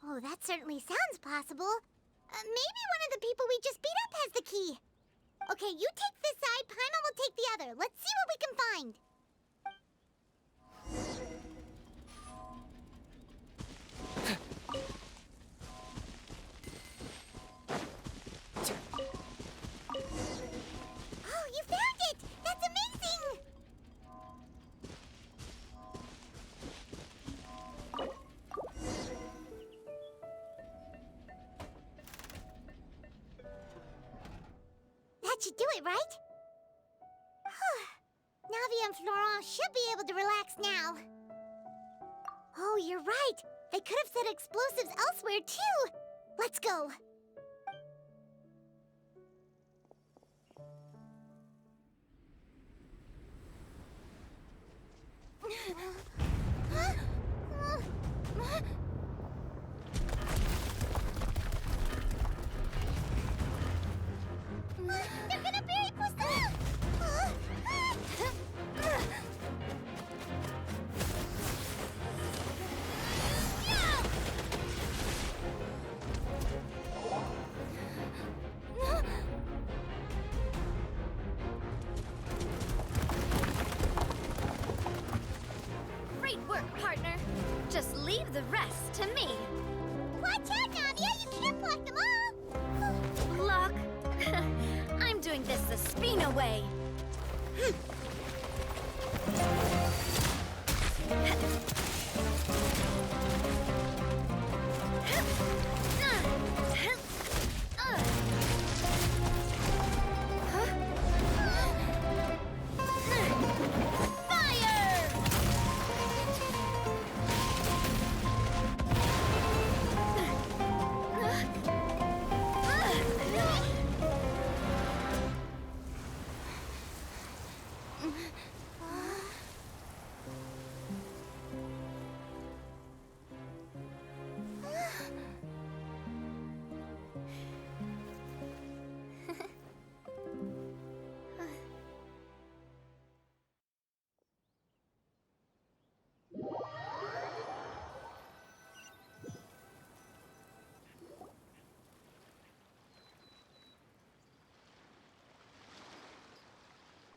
Oh, that certainly sounds possible. Maybe one of the people we just beat up has the key. Okay, you take this side, Paimon will take the other. Let's see what we can find. Oh, you found it! That's amazing! That should do it, right? Navia and Florent should be able to relax now. Oh, you're right. They could have set explosives elsewhere, too. Let's go. They're gonna bury Poisson! Great work, partner. Just leave the rest to me. Watch out, Navia! You can't block them all! Block. I'm doing this the Spina way.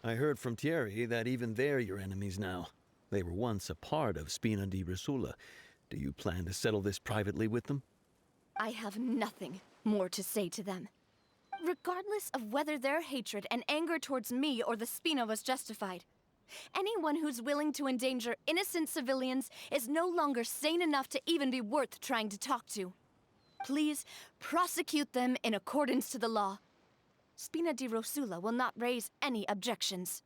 I heard from Thierry that even they're your enemies now. They were once a part of Spina di Rosula. Do you plan to settle this privately with them? I have nothing more to say to them. Regardless of whether their hatred and anger towards me or the Spina was justified, anyone who's willing to endanger innocent civilians is no longer sane enough to even be worth trying to talk to. Please prosecute them in accordance to the law. Spina di Rosula will not raise any objections.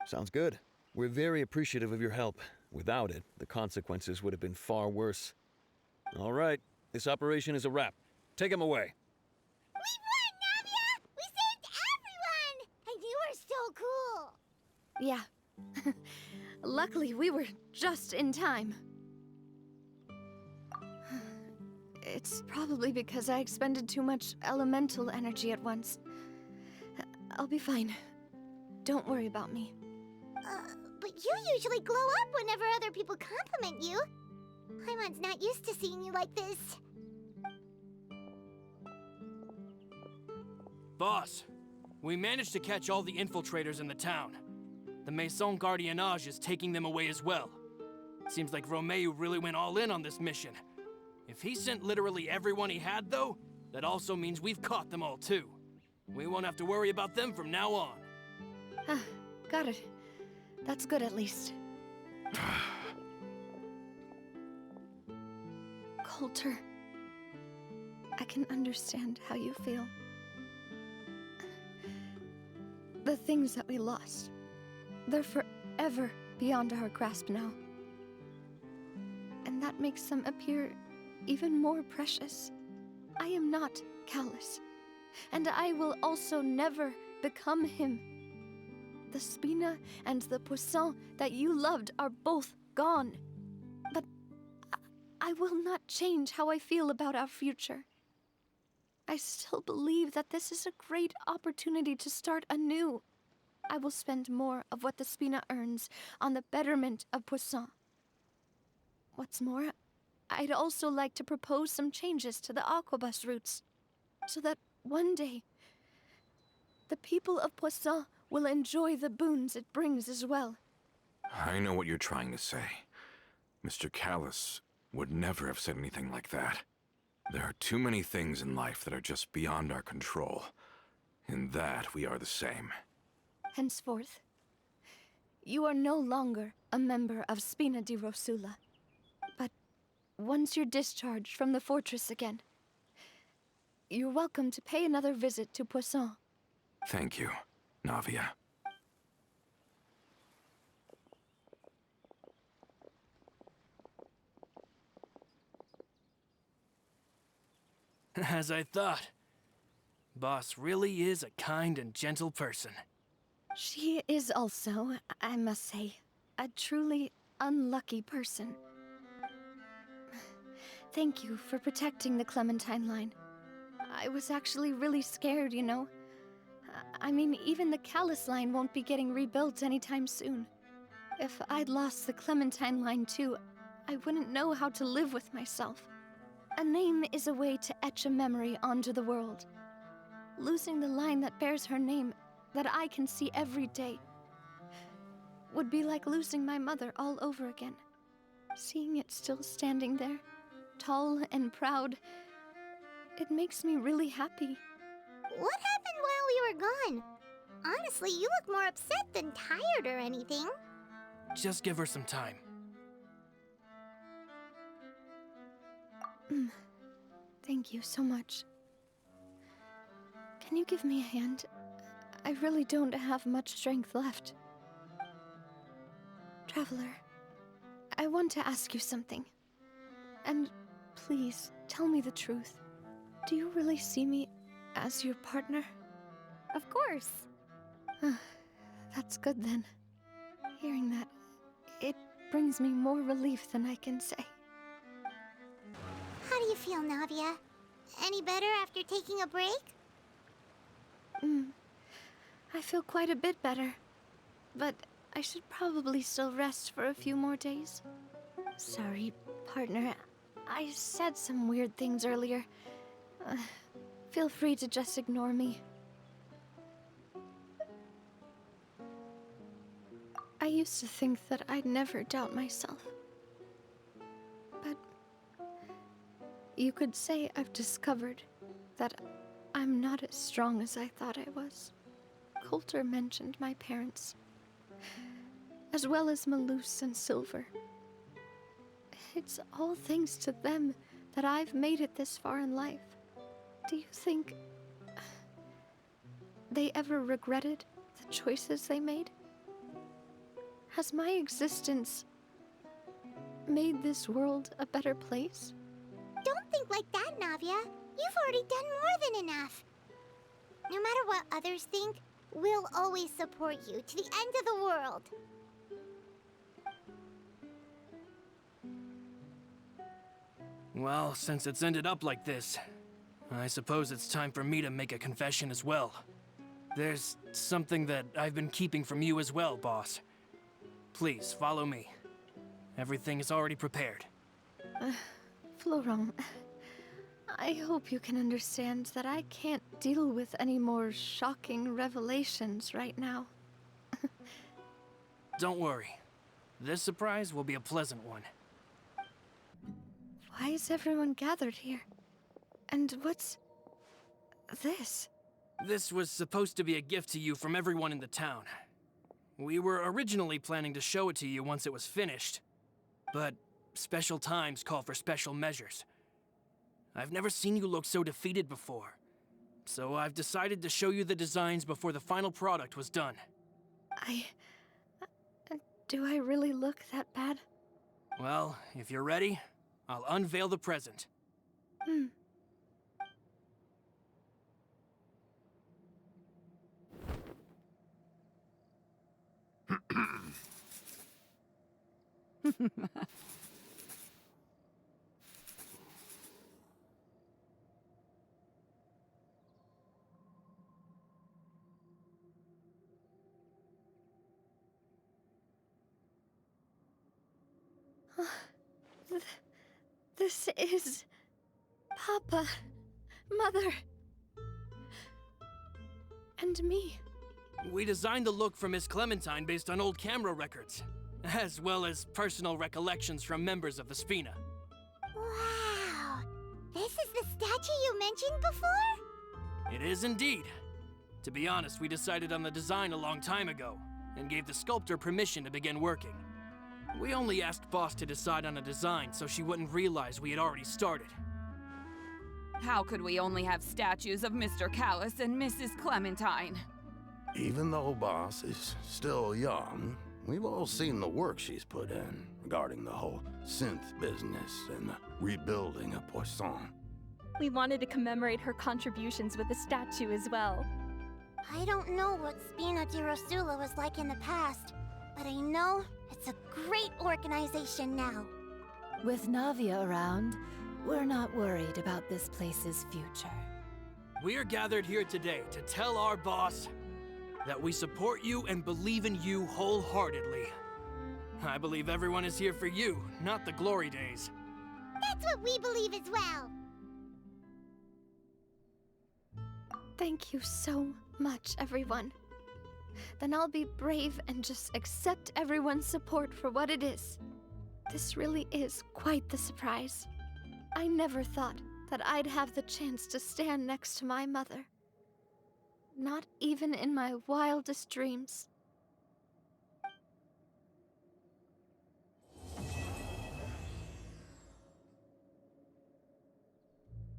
Sounds good. We're very appreciative of your help. Without it, the consequences would have been far worse. All right, this operation is a wrap. Take him away. We won, Navia! We saved everyone! And you were so cool! Yeah. Luckily, we were just in time. It's probably because I expended too much elemental energy at once. I'll be fine. Don't worry about me. But you usually glow up whenever other people compliment you. Paimon's not used to seeing you like this. Boss, we managed to catch all the infiltrators in the town. The Maison Gardiennage is taking them away as well. Seems like Romeu really went all in on this mission. If he sent literally everyone he had, though, that also means we've caught them all, too. We won't have to worry about them from now on. Got it. That's good, at least. Coulter, I can understand how you feel. The things that we lost, they're forever beyond our grasp now. And that makes them appear even more precious. I am not callous, and I will also never become him. The Spina and the Poisson that you loved are both gone. But I will not change how I feel about our future. I still believe that this is a great opportunity to start anew. I will spend more of what the Spina earns on the betterment of Poisson. What's more, I'd also like to propose some changes to the Aquabus routes, so that one day, the people of Poisson will enjoy the boons it brings as well. I know what you're trying to say. Mr. Callus would never have said anything like that. There are too many things in life that are just beyond our control. In that, we are the same. Henceforth, you are no longer a member of Spina di Rosula. But once you're discharged from the fortress again, you're welcome to pay another visit to Poisson. Thank you, Navia. As I thought. Boss really is a kind and gentle person. She is also, I must say, a truly unlucky person. Thank you for protecting the Clementine line. I was actually really scared, you know. I mean, even the Callus line won't be getting rebuilt anytime soon. If I'd lost the Clementine line too, I wouldn't know how to live with myself. A name is a way to etch a memory onto the world. Losing the line that bears her name, that I can see every day, would be like losing my mother all over again. Seeing it still standing there, tall and proud, it makes me really happy. What happened while we were gone? Honestly, you look more upset than tired or anything. Just give her some time. Thank you so much. Can you give me a hand? I really don't have much strength left. Traveler, I want to ask you something. And please, tell me the truth. Do you really see me as your partner? Of course. That's good then. Hearing that, it brings me more relief than I can say. How do you feel, Navia? Any better after taking a break? I feel quite a bit better. But I should probably still rest for a few more days. Sorry, partner. I said some weird things earlier. Feel free to just ignore me. I used to think that I'd never doubt myself. But you could say I've discovered that I'm not as strong as I thought I was. Coulter mentioned my parents, as well as Malus and Silver. It's all thanks to them that I've made it this far in life. Do you think they ever regretted the choices they made? Has my existence made this world a better place? Don't think like that, Navia. You've already done more than enough. No matter what others think, we'll always support you to the end of the world. Well, since it's ended up like this, I suppose it's time for me to make a confession as well. There's something that I've been keeping from you as well, boss. Please, follow me. Everything is already prepared. Florent, I hope you can understand that I can't deal with any more shocking revelations right now. Don't worry. This surprise will be a pleasant one. Why is everyone gathered here? And what's this? This was supposed to be a gift to you from everyone in the town. We were originally planning to show it to you once it was finished, but special times call for special measures. I've never seen you look so defeated before, so I've decided to show you the designs before the final product was done. Do I really look that bad? Well, if you're ready, I'll unveil the present. This is... Papa, Mother, and me. We designed the look for Miss Clementine based on old camera records, as well as personal recollections from members of the Spina. Wow! This is the statue you mentioned before? It is indeed. To be honest, we decided on the design a long time ago, and gave the sculptor permission to begin working. We only asked Boss to decide on a design so she wouldn't realize we had already started. How could we only have statues of Mr. Callis and Mrs. Clementine? Even though Boss is still young, we've all seen the work she's put in regarding the whole synth business and the rebuilding of Poisson. We wanted to commemorate her contributions with a statue as well. I don't know what Spina di Rosula was like in the past, but I know it's a great organization now. With Navia around, we're not worried about this place's future. We are gathered here today to tell our boss that we support you and believe in you wholeheartedly. I believe everyone is here for you, not the glory days. That's what we believe as well. Thank you so much, everyone. Then I'll be brave and just accept everyone's support for what it is. This really is quite the surprise. I never thought that I'd have the chance to stand next to my mother. Not even in my wildest dreams.